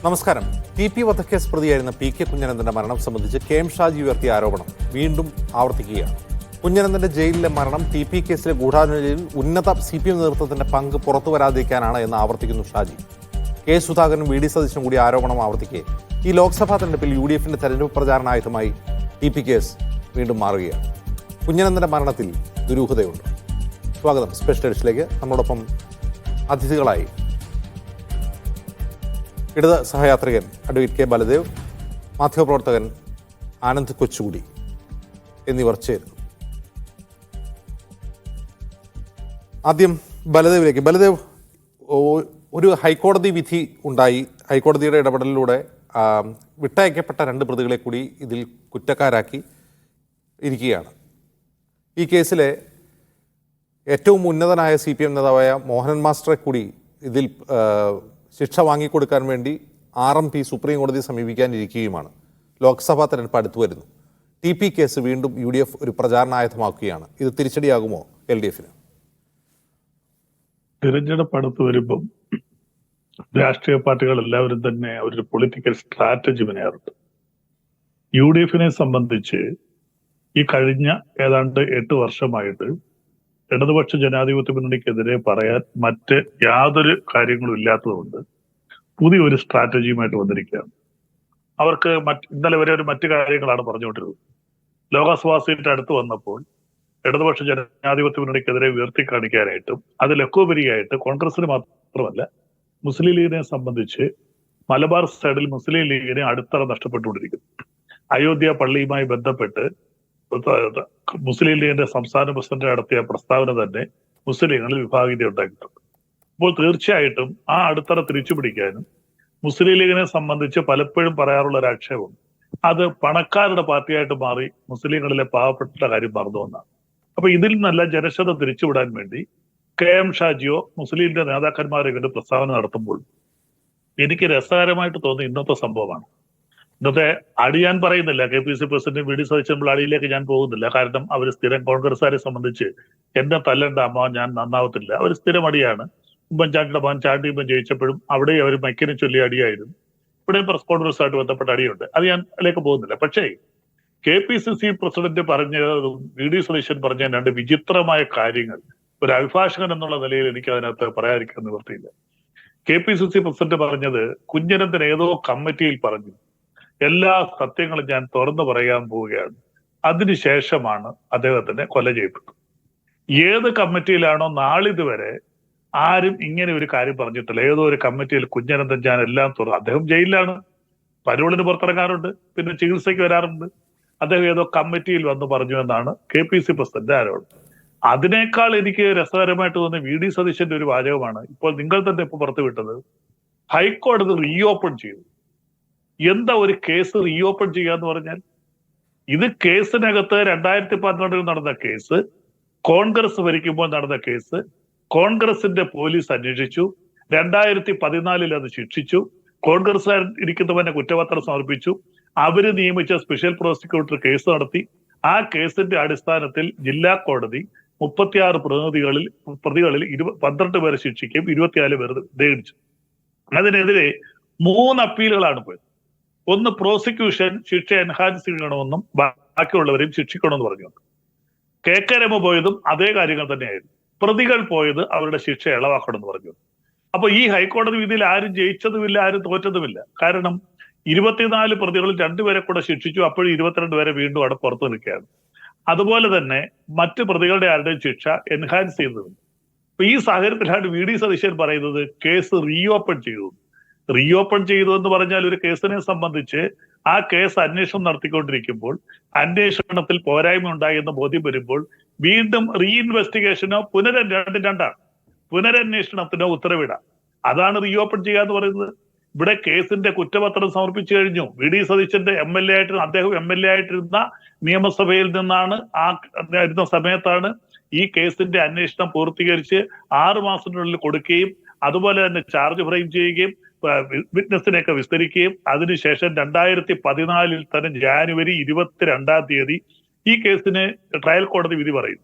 നമസ്കാരം. TP വധക്കേസ് പ്രതിയായിരുന്ന PK കുഞ്ഞനന്തന്റെ മരണം സംബന്ധിച്ച് KM ഷാജി ഉയർത്തിയ ആരോപണം വീണ്ടും ആവർത്തിക്കുകയാണ്. കുഞ്ഞനന്തന്റെ ജയിലിലെ മരണം TP കേസിലെ ഗൂഢാലോചനയിൽ ഉന്നത CPM നേതൃത്വത്തിന്റെ പങ്ക് പുറത്തു വരാതിരിക്കാനാണ് എന്ന് ആവർത്തിക്കുന്നു ഷാജി. K സുധാകരനും VD സതീശനും കൂടി ആരോപണം ആവർത്തിക്കെ ഈ ലോക്സഭാ തെരഞ്ഞെടുപ്പിൽ UDFന്റെ തെരഞ്ഞെടുപ്പ് പ്രചാരണായുധമായി TP കേസ് വീണ്ടും മാറുകയാണ്. കുഞ്ഞനന്തന്റെ മരണത്തിൽ ദുരൂഹതയുണ്ട്. സ്വാഗതം സ്പെഷ്യൽ എഡിഷനിലേക്ക്. നമ്മളോടൊപ്പം അതിഥികളായി ഇടത് സഹയാത്രികൻ അഡ്വക്കേറ്റ് K ബലദേവ്, മാധ്യമപ്രവർത്തകൻ ആനന്ദ് കൊച്ചുകുടി എന്നിവർ ചേരുന്നു. ആദ്യം ബലദേവിലേക്ക്. ബലദേവ്, ഒരു ഹൈക്കോടതി വിധി ഉണ്ടായി. ഹൈക്കോടതിയുടെ ഇടപെടലിലൂടെ വിട്ടയക്കപ്പെട്ട 2 പ്രതികളെ കൂടി ഇതിൽ കുറ്റക്കാരാക്കി ഇരിക്കുകയാണ്. ഈ കേസിലെ ഏറ്റവും ഉന്നതനായ CPM നേതാവായ മോഹനൻ മാസ്റ്ററെ കൂടി ഇതിൽ ശിക്ഷ വാങ്ങിക്കൊടുക്കാൻ വേണ്ടി RMP സുപ്രീം കോടതിയെ സമീപിക്കാനിരിക്കുകയുമാണ്. ലോക്സഭാ തെരഞ്ഞെടുപ്പ് അടുത്തു വരുന്നു. TP കേസ് വീണ്ടും UDF ഒരു പ്രചാരണായുധമാക്കുകയാണ്. ഇത് തിരിച്ചടിയാകുമോ LDFന്? തിരഞ്ഞെടുപ്പ് അടുത്ത് വരുമ്പം രാഷ്ട്രീയ പാർട്ടികൾ എല്ലാവരും തന്നെ ഒരു പൊളിറ്റിക്കൽ സ്ട്രാറ്റജി മെനയാറുണ്ട്. UDFനെ സംബന്ധിച്ച് ഈ കഴിഞ്ഞ ഏതാണ്ട് 8 വർഷമായിട്ട് ഇടതുപക്ഷ ജനാധിപത്യ മുന്നണിക്കെതിരെ പറയാൻ മറ്റ് യാതൊരു കാര്യങ്ങളും ഇല്ലാത്തതുകൊണ്ട് പുതിയൊരു സ്ട്രാറ്റജിയുമായിട്ട് വന്നിരിക്കുകയാണ്. അവർക്ക് ഇന്നലെ വരെ മറ്റു കാര്യങ്ങളാണ് പറഞ്ഞുകൊണ്ടിരുന്നത്. ലോക്സഭാ സീറ്റ് അടുത്ത് വന്നപ്പോൾ ഇടതുപക്ഷ ജനാധിപത്യ മുന്നണിക്കെതിരെ ഉയർത്തി കാണിക്കാനായിട്ടും അതിലൊക്കെ കോൺഗ്രസിന് മാത്രമല്ല മുസ്ലിം ലീഗിനെ സംബന്ധിച്ച് മലബാർ സൈഡിൽ മുസ്ലിം ലീഗിനെ അടിത്തറ നഷ്ടപ്പെട്ടുകൊണ്ടിരിക്കുന്നു. അയോധ്യ പള്ളിയുമായി ബന്ധപ്പെട്ട് മുസ്ലിം ലീഗിന്റെ സംസ്ഥാന പ്രസിഡന്റ് നടത്തിയ പ്രസ്താവന തന്നെ മുസ്ലിം ലീഗിൽ വിഭാഗീയത ഉണ്ടാക്കിയിട്ടുണ്ട്. അപ്പോൾ തീർച്ചയായിട്ടും ആ അടിത്തറ തിരിച്ചു പിടിക്കാനും മുസ്ലിം ലീഗിനെ സംബന്ധിച്ച് പലപ്പോഴും പറയാറുള്ള ഒരു ആക്ഷേപം അത് പണക്കാരുടെ പാർട്ടിയായിട്ട് മാറി മുസ്ലിങ്ങളിലെ പാവപ്പെട്ട കാര്യം മറന്നു വന്നാണ്. അപ്പൊ ഇതിൽ നിന്നല്ല ജനശ്രദ്ധ തിരിച്ചുവിടാൻ വേണ്ടി KM ഷാജിയോ മുസ്ലിമിന്റെ നേതാക്കന്മാരെ കൊണ്ട് പ്രസ്താവന നടത്തുമ്പോൾ എനിക്ക് രസകരമായിട്ട് തോന്നിയ ഇന്നത്തെ സംഭവമാണ്. ഇന്നത്തെ അടി ഞാൻ പറയുന്നില്ല, KPC പ്രസിഡന്റ് VD സതീശൻ അടിയിലേക്ക് ഞാൻ പോകുന്നില്ല. കാരണം അവർ സ്ഥിരം കോൺഗ്രസ്സുകാരെ സംബന്ധിച്ച് എന്നെ തല്ലണ്ട അമ്മ ഞാൻ നന്നാവത്തില്ല. അവർ സ്ഥിരം അടിയാണ്. ഉമ്മൻചാണ്ടിയുടെ മകൻ ചാണ്ടിയമ്മൻ ജയിച്ചപ്പോഴും അവിടെ അവർ മൈക്കിനെ ചൊല്ലി അടിയായിരുന്നു. ഇവിടെ പ്രസ് കോൺഫറൻസുമായിട്ട് ബന്ധപ്പെട്ട അടിയുണ്ട്. അത് ഞാൻ അതിലേക്ക് പോകുന്നില്ല. പക്ഷേ KPCC പ്രസിഡന്റ് പറഞ്ഞതും VD സതീശൻ പറഞ്ഞ 2 വിചിത്രമായ കാര്യങ്ങൾ ഒരു അഭിഭാഷകൻ എന്നുള്ള നിലയിൽ എനിക്ക് അതിനകത്ത് പറയാതിരിക്കാൻ നിവൃത്തിയില്ല. KPCC പ്രസിഡന്റ് പറഞ്ഞത് കുഞ്ഞനന്തൻ ഏതോ കമ്മിറ്റിയിൽ പറഞ്ഞു എല്ലാ സത്യങ്ങളും ഞാൻ തുറന്നു പറയാൻ പോവുകയാണ്, അതിനുശേഷമാണ് അദ്ദേഹത്തിനെ കൊല ചെയ്യപ്പെട്ടത്. ഏത് കമ്മിറ്റിയിലാണോ നാളിതുവരെ ആരും ഇങ്ങനെ ഒരു കാര്യം പറഞ്ഞിട്ടില്ല. ഏതോ ഒരു കമ്മിറ്റിയിൽ കുഞ്ഞനന്തൻ ഞാൻ എല്ലാം തുറന്നു, അദ്ദേഹം ജയിലിലാണ്, പരോളിന് പുറത്തിറങ്ങാറുണ്ട്, പിന്നെ ചികിത്സയ്ക്ക് വരാറുണ്ട്, അദ്ദേഹം ഏതോ കമ്മിറ്റിയിൽ വന്ന് പറഞ്ഞു എന്നാണ് KPC പ്രസിഡന്റ് ആരോപണം. അതിനേക്കാൾ എനിക്ക് രസകരമായിട്ട് തോന്നിയ VD സതീശന്റെ ഒരു വാചകമാണ് ഇപ്പോൾ നിങ്ങൾ തന്നെ ഇപ്പൊ പുറത്തുവിട്ടത്. ഹൈക്കോടതി റീഓപ്പൺ ചെയ്തു. എന്താ ഒരു കേസ് റീഓപ്പൺ ചെയ്യാന്ന് പറഞ്ഞാൽ? ഇത് കേസിനകത്ത് 2012 നടന്ന കേസ്, കോൺഗ്രസ് ഭരിക്കുമ്പോൾ നടന്ന കേസ്, കോൺഗ്രസിന്റെ പോലീസ് അന്വേഷിച്ചു, 2014 അത് ശിക്ഷിച്ചു, കോൺഗ്രസ്സുകാർ ഇരിക്കുന്നവനെ കുറ്റപത്രം സമർപ്പിച്ചു, അവര് നിയമിച്ച സ്പെഷ്യൽ പ്രോസിക്യൂട്ടർ കേസ് നടത്തി. ആ കേസിന്റെ അടിസ്ഥാനത്തിൽ ജില്ലാ കോടതി 36 പ്രതികളിൽ 12 പേരെ ശിക്ഷിക്കുകയും 24 പേർ ദേടിച്ചു. അതിനെതിരെ 3 അപ്പീലുകളാണ് പോയത്. ഒന്ന്, പ്രോസിക്യൂഷൻ ശിക്ഷ എൻഹാൻസ് ചെയ്യണമെന്നും ബാക്കിയുള്ളവരെയും ശിക്ഷിക്കണമെന്ന് പറഞ്ഞു. KK രമ പോയതും അതേ കാര്യങ്ങൾ തന്നെയായിരുന്നു. പ്രതികൾ പോയത് അവരുടെ ശിക്ഷ ഇളവാക്കണമെന്ന് പറഞ്ഞു. അപ്പൊ ഈ ഹൈക്കോടതി വിധിയിൽ ആരും ജയിച്ചതുമില്ല, ആരും തോറ്റതുമില്ല. കാരണം 24 പ്രതികളിൽ 2 പേരെ കൂടെ ശിക്ഷിച്ചു. അപ്പോഴും 22 പേരെ വീണ്ടും അവിടെ പുറത്തു നിൽക്കുകയാണ്. അതുപോലെ തന്നെ മറ്റ് പ്രതികളുടെ ആരുടെയും ശിക്ഷ എൻഹാൻസ് ചെയ്തതുണ്ട്. അപ്പൊ ഈ സാഹചര്യത്തിലാണ് VD സതീശൻ പറയുന്നത് കേസ് റീഓപ്പൺ ചെയ്തു. റീഓപ്പൺ ചെയ്തു എന്ന് പറഞ്ഞാൽ ഒരു കേസിനെ സംബന്ധിച്ച് ആ കേസ് അന്വേഷണം നടത്തിക്കൊണ്ടിരിക്കുമ്പോൾ അന്വേഷണത്തിൽ പോരായ്മ ഉണ്ടായി എന്ന് ബോധ്യം വരുമ്പോൾ വീണ്ടും റീഇൻവെസ്റ്റിഗേഷനോ പുനരന്വേഷണത്തിനോ ഉത്തരവിടാം. അതാണ് റീഓപ്പൺ ചെയ്യുക എന്ന് പറയുന്നത്. ഇവിടെ കേസിന്റെ കുറ്റപത്രം സമർപ്പിച്ചു കഴിഞ്ഞു. VD സതീശന്റെ MLA ആയിട്ട് അദ്ദേഹം MLA ആയിട്ടിരുന്ന നിയമസഭയിൽ നിന്നാണ് ഇരുന്ന സമയത്താണ് ഈ കേസിന്റെ അന്വേഷണം പൂർത്തീകരിച്ച് 6 മാസത്തിനുള്ളിൽ കൊടുക്കുകയും അതുപോലെ തന്നെ ചാർജ് ഫ്രെയിം ചെയ്യുകയും വിറ്റ്നസിനെയൊക്കെ വിസ്തരിക്കുകയും അതിനുശേഷം 2014 തന്നെ ജാനുവരി 22 ഈ കേസിന് ട്രയൽ കോടതി വിധി പറയും.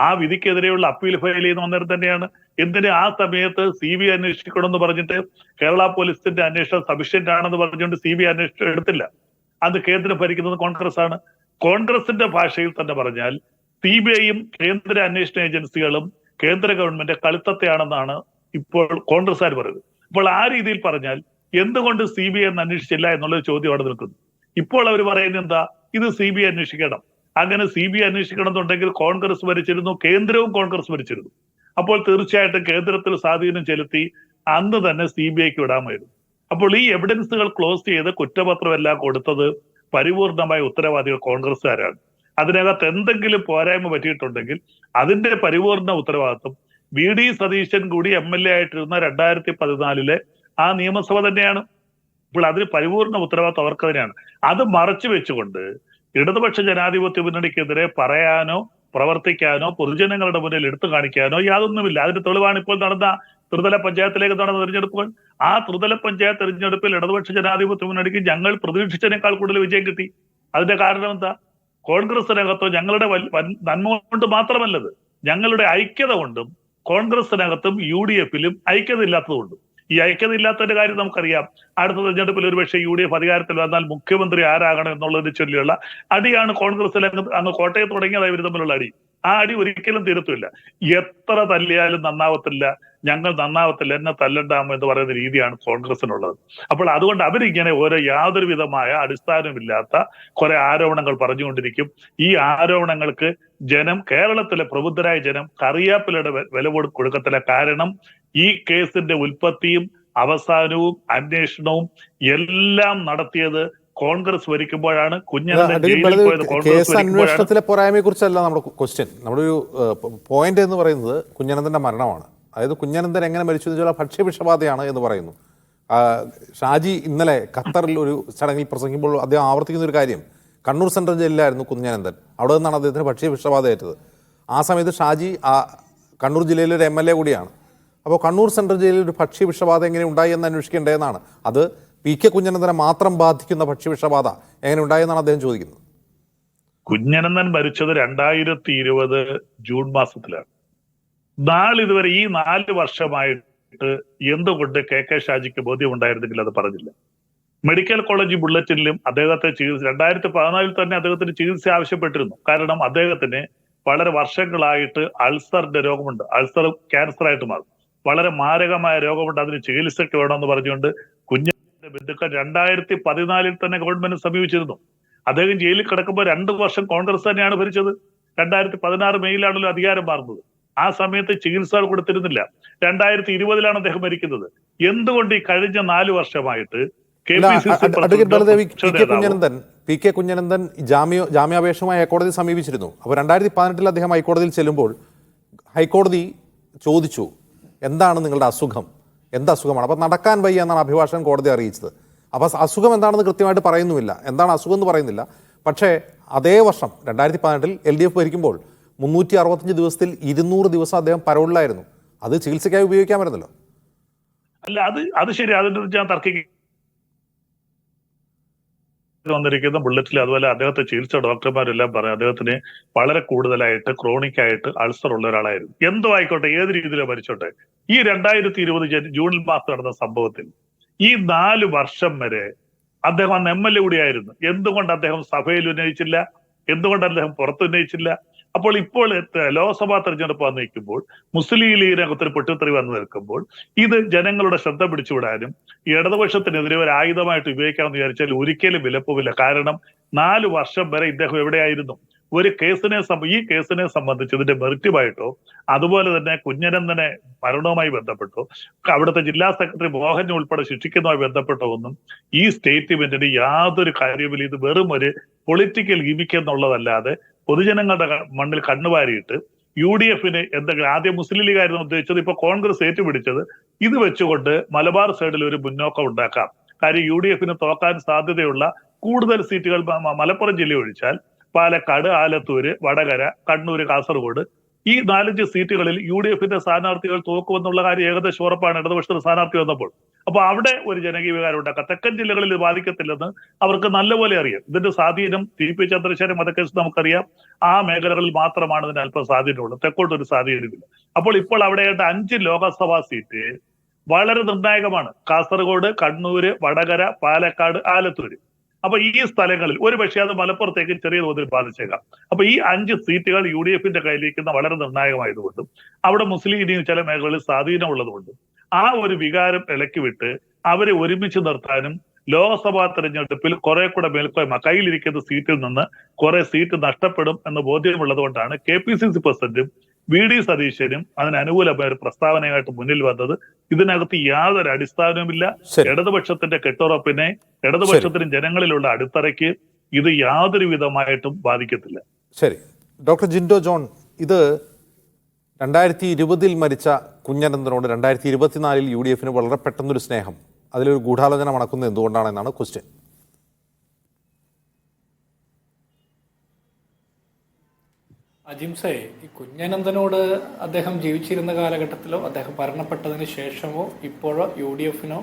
ആ വിധിക്കെതിരെയുള്ള അപ്പീൽ ഫയൽ ചെയ്യുന്ന അന്നേരം തന്നെയാണ്. എന്തിന് ആ സമയത്ത് CBI അന്വേഷിക്കണമെന്ന് പറഞ്ഞിട്ട് കേരള പോലീസിന്റെ അന്വേഷണം സഫീഷ്യന്റ് ആണെന്ന് പറഞ്ഞുകൊണ്ട് CBI അന്വേഷണം എടുത്തില്ല. അത് കേന്ദ്രം ഭരിക്കുന്നത് കോൺഗ്രസ് ആണ്. കോൺഗ്രസിന്റെ ഭാഷയിൽ തന്നെ പറഞ്ഞാൽ CBIയും കേന്ദ്ര അന്വേഷണ ഏജൻസികളും കേന്ദ്ര ഗവൺമെന്റ് കളിത്തത്തെയാണെന്നാണ് ഇപ്പോൾ കോൺഗ്രസ്സുകാർ പറയുന്നത്. അപ്പോൾ ആ രീതിയിൽ പറഞ്ഞാൽ എന്തുകൊണ്ട് CBI എന്ന് അന്വേഷിച്ചില്ല എന്നുള്ളൊരു ചോദ്യം അവിടെ നിൽക്കുന്നു. ഇപ്പോൾ അവർ പറയുന്നത് എന്താ, ഇത് CBI അന്വേഷിക്കണം. അങ്ങനെ CBI അന്വേഷിക്കണം എന്നുണ്ടെങ്കിൽ കോൺഗ്രസ് ഭരിച്ചിരുന്നു, കേന്ദ്രവും കോൺഗ്രസ് ഭരിച്ചിരുന്നു. അപ്പോൾ തീർച്ചയായിട്ടും കേന്ദ്രത്തിൽ സ്വാധീനം ചെലുത്തി അന്ന് തന്നെ CBIക്ക് വിടാമായിരുന്നു. അപ്പോൾ ഈ എവിഡൻസുകൾ ക്ലോസ് ചെയ്ത് കുറ്റപത്രമെല്ലാം കൊടുത്തത് പരിപൂർണമായ ഉത്തരവാദികൾ കോൺഗ്രസ്സുകാരാണ്. അതിനകത്ത് എന്തെങ്കിലും പോരായ്മ പറ്റിയിട്ടുണ്ടെങ്കിൽ അതിന്റെ പരിപൂർണ ഉത്തരവാദിത്വം VD സതീശൻ കൂടി MLA ആയിട്ടിരുന്ന 2014 ആ നിയമസഭ തന്നെയാണ്. അപ്പോൾ അതിന് പരിപൂർണ ഉത്തരവാദിത്വം അവർക്ക് തന്നെയാണ്. അത് മറച്ചു വെച്ചുകൊണ്ട് ഇടതുപക്ഷ ജനാധിപത്യ മുന്നണിക്കെതിരെ പറയാനോ പ്രവർത്തിക്കാനോ പൊതുജനങ്ങളുടെ മുന്നിൽ എടുത്തു കാണിക്കാനോ യാതൊന്നുമില്ല. അതിന്റെ തെളിവാണ് ഇപ്പോൾ നടന്ന ത്രിതല പഞ്ചായത്തിലേക്ക് നടന്ന തെരഞ്ഞെടുപ്പുകൾ. ആ ത്രിതല പഞ്ചായത്ത് തെരഞ്ഞെടുപ്പിൽ ഇടതുപക്ഷ ജനാധിപത്യ മുന്നണിക്ക് ഞങ്ങൾ പ്രതീക്ഷിച്ചതിനേക്കാൾ കൂടുതൽ വിജയം കിട്ടി. അതിന്റെ കാരണം എന്താ? കോൺഗ്രസിനകത്തോ ഞങ്ങളുടെ നന്മ കൊണ്ട് മാത്രമല്ലത്, ഞങ്ങളുടെ ഐക്യത കൊണ്ടും കോൺഗ്രസിനകത്തും UDFലും ഐക്യത ഇല്ലാത്തതുകൊണ്ടും. ഈ ഐക്യത ഇല്ലാത്തതിന്റെ കാര്യം നമുക്കറിയാം. അടുത്ത തെരഞ്ഞെടുപ്പിൽ ഒരുപക്ഷെ UDF അധികാരത്തിൽ വന്നാൽ മുഖ്യമന്ത്രി ആരാകണം എന്നുള്ളതിനെ ചൊല്ലിയുള്ള അടിയാണ് കോൺഗ്രസിൽ അങ്ങ് കോട്ടയത്ത് തുടങ്ങിയത് ഇവർ തമ്മിലുള്ള അടി. ആ അടി ഒരിക്കലും തീരത്തില്ല. എത്ര തല്ലിയാലും നന്നാവത്തില്ല, ഞങ്ങൾ നന്നാവത്തില്ല, എന്നെ തല്ലണ്ടാമോ എന്ന് പറയുന്ന രീതിയാണ് കോൺഗ്രസിനുള്ളത്. അപ്പോൾ അതുകൊണ്ട് അവരിങ്ങനെ ഓരോ യാതൊരു വിധമായ അടിസ്ഥാനമില്ലാത്ത കുറെ ആരോപണങ്ങൾ പറഞ്ഞുകൊണ്ടിരിക്കും. ഈ ആരോപണങ്ങൾക്ക് ജനം, കേരളത്തിലെ പ്രബുദ്ധരായ ജനം കറിയാപ്പിലയുടെ വില കൊടുക്കത്തില്ല. കാരണം ഈ കേസിന്റെ ഉൽപ്പത്തിയും അവസാനവും അന്വേഷണവും എല്ലാം നടത്തിയത് കോൺഗ്രസ് ഭരിക്കുമ്പോഴാണ്. കേസ് അന്വേഷണത്തിലെ പോരായ്മയെ കുറിച്ചല്ല നമ്മുടെ ക്വസ്റ്റ്യൻ. നമ്മുടെ ഒരു പോയിന്റ് എന്ന് പറയുന്നത് കുഞ്ഞനന്തന്റെ മരണമാണ്. അതായത് കുഞ്ഞനന്തൻ എങ്ങനെ മരിച്ചു എന്ന് വെച്ചാൽ ഭക്ഷ്യവിഷബാധയാണ് എന്ന് പറയുന്നു. ഷാജി ഇന്നലെ ഖത്തറിൽ ഒരു ചടങ്ങിൽ പ്രസംഗിക്കുമ്പോൾ അദ്ദേഹം ആവർത്തിക്കുന്ന ഒരു കാര്യം, കണ്ണൂർ സെൻട്രൽ ജയിലിലായിരുന്നു കുഞ്ഞനന്തൻ, അവിടെ നിന്നാണ് അദ്ദേഹത്തിന് ഭക്ഷ്യവിഷബാധ ഏറ്റത്. ആ സമയത്ത് ഷാജി കണ്ണൂർ ജില്ലയിലെ ഒരു MLA കൂടിയാണ്. അപ്പോൾ കണ്ണൂർ സെൻട്രൽ ജയിലിൽ ഒരു ഭക്ഷ്യവിഷബാധ എങ്ങനെ ഉണ്ടായി എന്ന് അന്വേഷിക്കേണ്ടതെന്നാണ്. അത് PK കുഞ്ഞനന്തനെ മാത്രം ബാധിക്കുന്ന ഭക്ഷ്യവിഷബാധ എങ്ങനെ ഉണ്ടായെന്നാണ് അദ്ദേഹം ചോദിക്കുന്നത്. കുഞ്ഞനന്തൻ മരിച്ചത് 2020 ജൂൺ മാസത്തിലാണ്. നാളിതുവരെ ഈ 4 വർഷമായിട്ട് എന്തുകൊണ്ട് KK ഷാജിക്ക് ബോധ്യമുണ്ടായിരുന്നെങ്കിൽ അത് പറഞ്ഞില്ല. മെഡിക്കൽ കോളേജ് ബുള്ളറ്റിനിലും അദ്ദേഹത്തെ ചികിത്സ 2014 തന്നെ അദ്ദേഹത്തിന് ചികിത്സ ആവശ്യപ്പെട്ടിരുന്നു. കാരണം അദ്ദേഹത്തിന് വളരെ വർഷങ്ങളായിട്ട് അൾസറിന്റെ രോഗമുണ്ട്. അൾസർ ക്യാൻസർ ആയിട്ട് മാറും. വളരെ മാരകമായ രോഗമുണ്ട്, അതിന് ചികിത്സയ്ക്ക് വേണമെന്ന് പറഞ്ഞുകൊണ്ട് കുഞ്ഞിന്റെ ബന്ധുക്കൾ 2014 തന്നെ ഗവൺമെന്റ് സമീപിച്ചിരുന്നു. അദ്ദേഹം ജയിലിൽ കിടക്കുമ്പോൾ 2 വർഷം കോൺഗ്രസ് തന്നെയാണ് ഭരിച്ചത്. 2016 മെയിലാണല്ലോ അധികാരം മാറുന്നത്. ആ സമയത്ത് ചികിത്സകൾ കൊടുത്തിരുന്നില്ല. 2020 അദ്ദേഹം മരിക്കുന്നത്. എന്തുകൊണ്ട് ഈ കഴിഞ്ഞ 4 വർഷമായിട്ട് PK കുഞ്ഞനന്തൻ ജാമ്യാപേക്ഷമായി ഹൈക്കോടതി സമീപിച്ചിരുന്നു. അപ്പോൾ 2018 അദ്ദേഹം ഹൈക്കോടതിയിൽ ചെല്ലുമ്പോൾ ഹൈക്കോടതി ചോദിച്ചു, എന്താണ് നിങ്ങളുടെ അസുഖം, അസുഖമാണ്? അപ്പോൾ നടക്കാൻ വയ്യ എന്നാണ് അഭിഭാഷകൻ കോടതി അറിയിച്ചത്. അപ്പോൾ അസുഖം എന്താണെന്ന് കൃത്യമായിട്ട് പറയുന്നുമില്ല, എന്താണ് അസുഖം എന്ന് പറയുന്നില്ല. പക്ഷേ അതേ വർഷം 2018 LDF ഭരിക്കുമ്പോൾ 365 ദിവസത്തിൽ 200 ദിവസം അദ്ദേഹം പരോളിലായിരുന്നു. അത് ചികിത്സയ്ക്കായി ഉപയോഗിക്കാമായിരുന്നല്ലോ. അല്ല, അത് ശരി, അതിന്റെ ഞാൻ തർക്കിക്കും. വന്നിരിക്കുന്ന ബുള്ളറ്റിൽ അതുപോലെ അദ്ദേഹത്തെ ചികിത്സ ഡോക്ടർമാരെല്ലാം പറഞ്ഞു അദ്ദേഹത്തിന് വളരെ കൂടുതലായിട്ട് ക്രോണിക് ആയിട്ട് അൾസർ ഉള്ള ഒരാളായിരുന്നു. എന്തോ ആയിക്കോട്ടെ, ഏത് രീതിയിലോ മരിച്ചോട്ടെ, ഈ 2020 ജൂണിൽ മാസം നടന്ന സംഭവത്തിൽ ഈ 4 വർഷം വരെ അദ്ദേഹം അന്ന് MLA കൂടിയായിരുന്നു. എന്തുകൊണ്ട് അദ്ദേഹം സഭയിൽ ഉന്നയിച്ചില്ല? എന്തുകൊണ്ട് അദ്ദേഹം പുറത്ത് ഉന്നയിച്ചില്ല? അപ്പോൾ ഇപ്പോൾ ലോക്സഭാ തെരഞ്ഞെടുപ്പ് വന്നു നിൽക്കുമ്പോൾ, മുസ്ലിം ലീഗിനകത്തൊരു പൊട്ടിത്തെറി വന്നു നിൽക്കുമ്പോൾ, ഇത് ജനങ്ങളുടെ ശ്രദ്ധ പിടിച്ചുവിടാനും ഇടതുപക്ഷത്തിനെതിരെ ഒരു ആയുധമായിട്ട് ഉപയോഗിക്കാമെന്ന് വിചാരിച്ചാൽ ഒരിക്കലും വിലപ്പോവില്ല. കാരണം 4 വർഷം വരെ ഇദ്ദേഹം എവിടെയായിരുന്നു? ഒരു ഈ കേസിനെ സംബന്ധിച്ച് ഇതിന്റെ മെറിറ്റുമായിട്ടോ അതുപോലെ തന്നെ കുഞ്ഞനന്തനെ മരണവുമായി ബന്ധപ്പെട്ടോ അവിടുത്തെ ജില്ലാ സെക്രട്ടറി മോഹൻ ഉൾപ്പെടെ ശിക്ഷിക്കുന്നതുമായി ബന്ധപ്പെട്ടോ ഒന്നും ഈ സ്റ്റേറ്റ്മെന്റിന് യാതൊരു കാര്യമില്ല. ഇത് വെറും ഒരു പൊളിറ്റിക്കൽ ഗിമിക്ക് എന്നുള്ളതല്ലാതെ പൊതുജനങ്ങളുടെ മണ്ണിൽ കണ്ണുവാരിയിട്ട് UDFന് എന്തെങ്കിലും, ആദ്യം മുസ്ലിം ലീഗായിരുന്നു ഉദ്ദേശിച്ചത്, ഇപ്പൊ കോൺഗ്രസ് ഏറ്റുപിടിച്ചത്, ഇത് വെച്ചുകൊണ്ട് മലബാർ സൈഡിൽ ഒരു മുന്നോക്കം ഉണ്ടാക്കാം. കാര്യം UDFന് തോക്കാൻ സാധ്യതയുള്ള കൂടുതൽ സീറ്റുകൾ മലപ്പുറം ജില്ല ഒഴിച്ചാൽ പാലക്കാട്, ആലത്തൂര്, വടകര, കണ്ണൂര്, കാസർഗോഡ് ഈ 4-5 സീറ്റുകളിൽ UDF-ന്റെ സ്ഥാനാർത്ഥികൾ തോക്കുമെന്നുള്ള കാര്യം ഏകദേശം ഉറപ്പാണ് ഇടതുപക്ഷത്തിന് സ്ഥാനാർത്ഥി വന്നപ്പോൾ. അപ്പൊ അവിടെ ഒരു ജനകീയ വികാരം ഉണ്ടാക്കാം. തെക്കൻ ജില്ലകളിൽ ഇത് ബാധിക്കത്തില്ലെന്ന് അവർക്ക് നല്ലപോലെ അറിയാം. ഇതിന്റെ സ്വാധീനം TP ചന്ദ്രശേഖരൻ വധക്കേസ് നമുക്കറിയാം. ആ മേഖലകളിൽ മാത്രമാണ് ഇതിന് അല്പം സ്വാധീനമുള്ളത്. തെക്കോട്ടൊരു സ്വാധീനമില്ല. ഇപ്പോൾ അവിടെ 5 ലോക്സഭാ സീറ്റ് വളരെ നിർണായകമാണ്. കാസർഗോഡ്, കണ്ണൂര്, വടകര, പാലക്കാട്, ആലത്തൂര്. അപ്പൊ ഈ സ്ഥലങ്ങളിൽ ഒരു പക്ഷേ അത് മലപ്പുറത്തേക്ക് ചെറിയ തോതിൽ ബാധിച്ചേക്കാം. അപ്പൊ ഈ 5 സീറ്റുകൾ UDF-ന്റെ കയ്യിലിരിക്കുന്ന വളരെ നിർണായകമായതുകൊണ്ടും അവിടെ മുസ്ലിം ലീഗിന് ചില മേഖലകളിൽ സ്വാധീനമുള്ളതുകൊണ്ടും ആ ഒരു വികാരം ഇളക്കി വിട്ട് അവരെ ഒരുമിച്ച് നിർത്താനും ലോക്സഭാ തെരഞ്ഞെടുപ്പിൽ കുറെ കൂടെ മേൽക്കോയ്മ കയ്യിലിരിക്കുന്ന സീറ്റിൽ നിന്ന് കുറെ സീറ്റ് നഷ്ടപ്പെടും എന്ന് ബോധ്യമുള്ളത് കൊണ്ടാണ് KPCC പ്രസിഡന്റും VD സതീശനും അതിന് അനുകൂലമായ ഒരു പ്രസ്താവനയായിട്ട് മുന്നിൽ വന്നത്. ഇതിനകത്ത് യാതൊരു അടിസ്ഥാനവുമില്ല. ഇടതുപക്ഷത്തിന്റെ കെട്ടുറപ്പിനെ, ഇടതുപക്ഷത്തിനും ജനങ്ങളിലുള്ള അടിത്തറയ്ക്ക് ഇത് യാതൊരു വിധമായിട്ടും ബാധിക്കത്തില്ല. ശരി, ഡോക്ടർ ജിൻഡോ ജോൺ, ഇത് 2020 മരിച്ച കുഞ്ഞനന്തനോട് 2024 UDF-ന് വളരെ പെട്ടെന്നൊരു സ്നേഹം, അതിലൊരു ഗൂഢാലോചന മണക്കുന്നത് എന്തുകൊണ്ടാണെന്നാണ് ക്വസ്റ്റ്യൻ. അജിംസെ, ഈ കുഞ്ഞനന്തനോട് അദ്ദേഹം ജീവിച്ചിരുന്ന കാലഘട്ടത്തിലോ അദ്ദേഹം മരണപ്പെട്ടതിന് ശേഷമോ ഇപ്പോഴോ UDF-നോ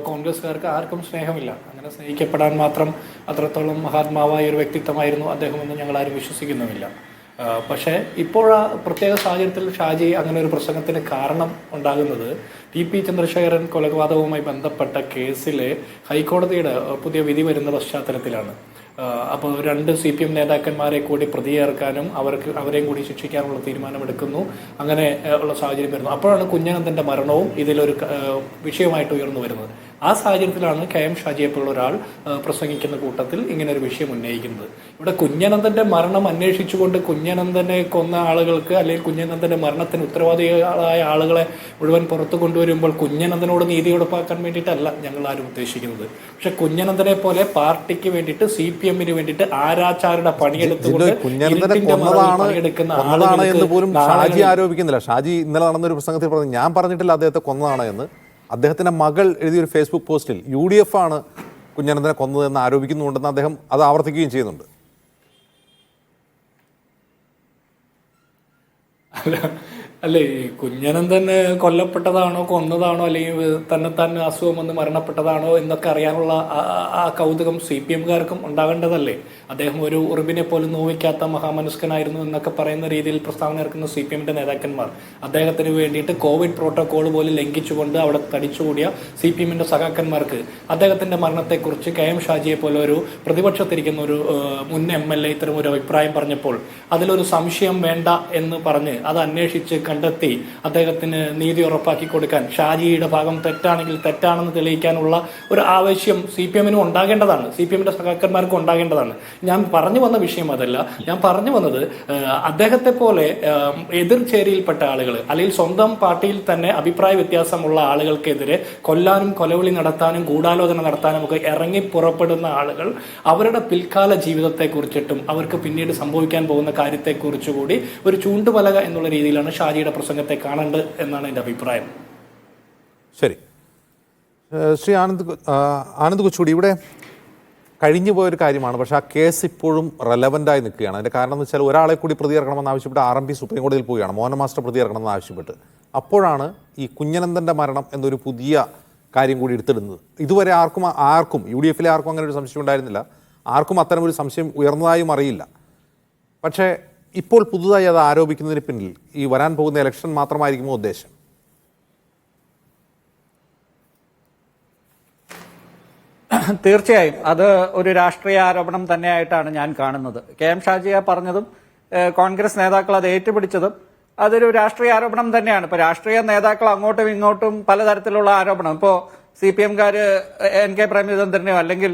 കോൺഗ്രസ്സുകാർക്ക് ആർക്കും സ്നേഹമില്ല. അങ്ങനെ സ്നേഹിക്കപ്പെടാൻ മാത്രം അത്രത്തോളം മഹാത്മാവായ ഒരു വ്യക്തിത്വമായിരുന്നു അദ്ദേഹമെന്ന് ഞങ്ങൾ ആരും വിശ്വസിക്കുന്നുമില്ല. പക്ഷേ ഇപ്പോൾ ആ പ്രത്യേക സാഹചര്യത്തിൽ ഷാജി അങ്ങനെ ഒരു പ്രസംഗത്തിന് കാരണം ഉണ്ടാകുന്നത് TP ചന്ദ്രശേഖരൻ കൊലപാതകവുമായി ബന്ധപ്പെട്ട കേസിലെ ഹൈക്കോടതിയുടെ പുതിയ വിധി വരുന്ന പശ്ചാത്തലത്തിലാണ്. അപ്പോൾ 2 CPM നേതാക്കന്മാരെ കൂടി പ്രതി ചേർക്കാനും അവരെയും കൂടി ശിക്ഷിക്കാനുള്ള തീരുമാനമെടുക്കുന്നു. അങ്ങനെ ഉള്ള സാഹചര്യം വരുന്നു. അപ്പോഴാണ് കുഞ്ഞനന്തന്റെ മരണവും ഇതിലൊരു വിഷയമായിട്ട് ഉയർന്നു വരുന്നത്. ആ സാഹചര്യത്തിലാണ് KM ഷാജിയെ പോലുള്ള ഒരാൾ പ്രസംഗിക്കുന്ന കൂട്ടത്തിൽ ഇങ്ങനെ ഒരു വിഷയം ഉന്നയിക്കുന്നത്. ഇവിടെ കുഞ്ഞനന്തന്റെ മരണം അന്വേഷിച്ചുകൊണ്ട് കുഞ്ഞനന്തനെ കൊന്ന ആളുകൾക്ക് അല്ലെങ്കിൽ കുഞ്ഞനന്തന്റെ മരണത്തിന് ഉത്തരവാദികളായ ആളുകളെ മുഴുവൻ പുറത്തു കൊണ്ടുവരുമ്പോൾ കുഞ്ഞനന്തനോട് നീതി ഉറപ്പാക്കാൻ വേണ്ടിയിട്ടല്ല ഞങ്ങൾ ആരും ഉദ്ദേശിക്കുന്നത്. പക്ഷെ കുഞ്ഞനന്തനെ പോലെ പാർട്ടിക്ക് വേണ്ടിയിട്ട് CPM-ന് വേണ്ടിയിട്ട് ആരാച്ചാരുടെ പണിയെടുത്തുകൊണ്ട് ഷാജി ആരോപിക്കുന്നില്ല. ഷാജി ഇന്നലെ നടന്നൊരു പ്രസംഗത്തിൽ പറഞ്ഞു, ഞാൻ പറഞ്ഞിട്ടില്ല അദ്ദേഹത്തെ കൊന്നതാണ് എന്ന്. അദ്ദേഹത്തിന്റെ മകൾ എഴുതിയൊരു ഫേസ്ബുക്ക് പോസ്റ്റിൽ UDF ആണ് കുഞ്ഞനന്തനെ കൊന്നതെന്ന് ആരോപിക്കുന്നുണ്ടെന്ന് അദ്ദേഹം അത് ആവർത്തിക്കുകയും ചെയ്യുന്നുണ്ട്. അല്ലേ, ഈ കുഞ്ഞനന്തൻ കൊല്ലപ്പെട്ടതാണോ കൊന്നതാണോ അല്ലെങ്കിൽ തന്നെത്താൻ അസുഖം വന്ന് മരണപ്പെട്ടതാണോ എന്നൊക്കെ അറിയാനുള്ള ആ കൗതുകം CPM-കാർക്കും ഉണ്ടാകേണ്ടതല്ലേ? അദ്ദേഹം ഒരു ഉറുമ്പിനെ പോലും നോവിക്കാത്ത മഹാമനുഷ്കനായിരുന്നു എന്നൊക്കെ പറയുന്ന രീതിയിൽ പ്രസ്താവന ഇറക്കുന്ന CPM-ന്റെ നേതാക്കന്മാർ അദ്ദേഹത്തിന് വേണ്ടിയിട്ട് കോവിഡ് പ്രോട്ടോകോൾ പോലും ലംഘിച്ചുകൊണ്ട് അവിടെ തടിച്ചുകൂടിയ CPM-ന്റെ സഖാക്കന്മാർക്ക് അദ്ദേഹത്തിന്റെ മരണത്തെക്കുറിച്ച് KM ഷാജിയെ പോലെ ഒരു പ്രതിപക്ഷത്തിരിക്കുന്ന ഒരു മുൻ MLA ഇത്തരം ഒരു അഭിപ്രായം പറഞ്ഞപ്പോൾ അതിലൊരു സംശയം വേണ്ട എന്ന് പറഞ്ഞ് അത് അന്വേഷിച്ച് കണ്ടെത്തി അദ്ദേഹത്തിന് നീതി ഉറപ്പാക്കി കൊടുക്കാൻ, ഷാജിയുടെ ഭാഗം തെറ്റാണെങ്കിൽ തെറ്റാണെന്ന് തെളിയിക്കാനുള്ള ഒരു ആവശ്യം CPM-നും ഉണ്ടാകേണ്ടതാണ്, CPM-ന്റെ സഖാക്കന്മാർക്കും ഉണ്ടാകേണ്ടതാണ്. ഞാൻ പറഞ്ഞു വന്ന വിഷയം അതല്ല. ഞാൻ പറഞ്ഞു വന്നത് അദ്ദേഹത്തെ പോലെ എതിർചേരിയിൽപ്പെട്ട ആളുകൾ അല്ലെങ്കിൽ സ്വന്തം പാർട്ടിയിൽ തന്നെ അഭിപ്രായ വ്യത്യാസമുള്ള ആളുകൾക്കെതിരെ കൊല്ലാനും കൊലവിളി നടത്താനും ഗൂഢാലോചന നടത്താനും ഒക്കെ ഇറങ്ങി പുറപ്പെടുന്ന ആളുകൾ അവരുടെ പിൽക്കാല ജീവിതത്തെക്കുറിച്ചിട്ടും അവർക്ക് പിന്നീട് സംഭവിക്കാൻ പോകുന്ന കാര്യത്തെക്കുറിച്ചുകൂടി ഒരു ചൂണ്ടുപലക എന്നുള്ള രീതിയിലാണ് ഷാജിയുടെ പ്രസംഗത്തെ കാണേണ്ടത് എന്നാണ് എൻ്റെ അഭിപ്രായം. ശരി, ശ്രീ ആനന്ദ് കൊച്ചുകൂടി, ഇവിടെ കഴിഞ്ഞു പോയൊരു കാര്യമാണ്. പക്ഷേ ആ കേസ് ഇപ്പോഴും റെലവൻ്റായി നിൽക്കുകയാണ്. അതിൻ്റെ കാരണം എന്ന് വെച്ചാൽ ഒരാളെ കൂടി പ്രതികരണമെന്ന് ആവശ്യപ്പെട്ട് RMP സുപ്രീം കോടതിയിൽ പോവുകയാണ്, മോഹന മാസ്റ്റർ പ്രതികരണമെന്ന് ആവശ്യപ്പെട്ട്. അപ്പോഴാണ് ഈ കുഞ്ഞനന്തൻ്റെ മരണം എന്നൊരു പുതിയ കാര്യം കൂടി എടുത്തിടുന്നത്. ഇതുവരെ ആർക്കും UDF-ലെ ആർക്കും അങ്ങനെ ഒരു സംശയം ഉണ്ടായിരുന്നില്ല. ആർക്കും അത്തരമൊരു സംശയം ഉയർന്നതായും അറിയില്ല. പക്ഷേ ഇപ്പോൾ പുതുതായി അത് ആരോപിക്കുന്നതിന് പിന്നിൽ ഈ വരാൻ പോകുന്ന ഇലക്ഷൻ മാത്രമായിരിക്കുമോ ഉദ്ദേശം? തീർച്ചയായും അത് ഒരു രാഷ്ട്രീയ ആരോപണം തന്നെയായിട്ടാണ് ഞാൻ കാണുന്നത്. KM ഷാജിയെ പറഞ്ഞതും കോൺഗ്രസ് നേതാക്കൾ അത് ഏറ്റുപിടിച്ചതും അതൊരു രാഷ്ട്രീയ ആരോപണം തന്നെയാണ്. ഇപ്പൊ രാഷ്ട്രീയ നേതാക്കൾ അങ്ങോട്ടും ഇങ്ങോട്ടും പലതരത്തിലുള്ള ആരോപണം, ഇപ്പോ CPM-കാര് NK പ്രേമചന്ദ്രനെയോ അല്ലെങ്കിൽ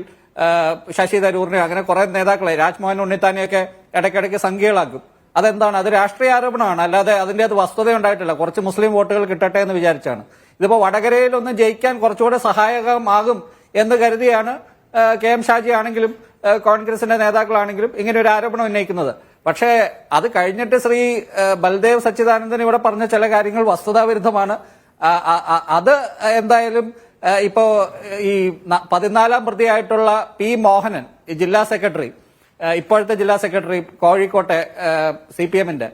ശശി തരൂറിനെയോ അങ്ങനെ കുറെ നേതാക്കളെ, രാജ്മോഹൻ ഉണ്ണിത്താനെയൊക്കെ ഇടയ്ക്കിടയ്ക്ക് സംഖ്യകളാക്കും. അതെന്താണ്? അത് രാഷ്ട്രീയ ആരോപണമാണ്, അല്ലാതെ അതിന്റെ അത് വസ്തുത ഉണ്ടായിട്ടില്ല. കുറച്ച് മുസ്ലിം വോട്ടുകൾ കിട്ടട്ടെ എന്ന് വിചാരിച്ചാണ്. ഇതിപ്പോ വടകരയിലൊന്ന് ജയിക്കാൻ കുറച്ചുകൂടെ സഹായകമാകും എന്ന് കരുതിയാണ് KM ഷാജി ആണെങ്കിലും കോൺഗ്രസിന്റെ നേതാക്കളാണെങ്കിലും ഇങ്ങനെ ഒരു ആരോപണം ഉന്നയിക്കുന്നത്. പക്ഷേ അത് കഴിഞ്ഞിട്ട് ശ്രീ ബൽദേവ് സച്ചിദാനന്ദൻ ഇവിടെ പറഞ്ഞ ചില കാര്യങ്ങൾ വസ്തുതാവിരുദ്ധമാണ്. അത് എന്തായാലും ഇപ്പോ ഈ 14ാം പ്രതിയായിട്ടുള്ള P മോഹനൻ, ഈ ജില്ലാ സെക്രട്ടറി, ഇപ്പോഴത്തെ ജില്ലാ സെക്രട്ടറി കോഴിക്കോട്ടെ CPM-ന്റെ,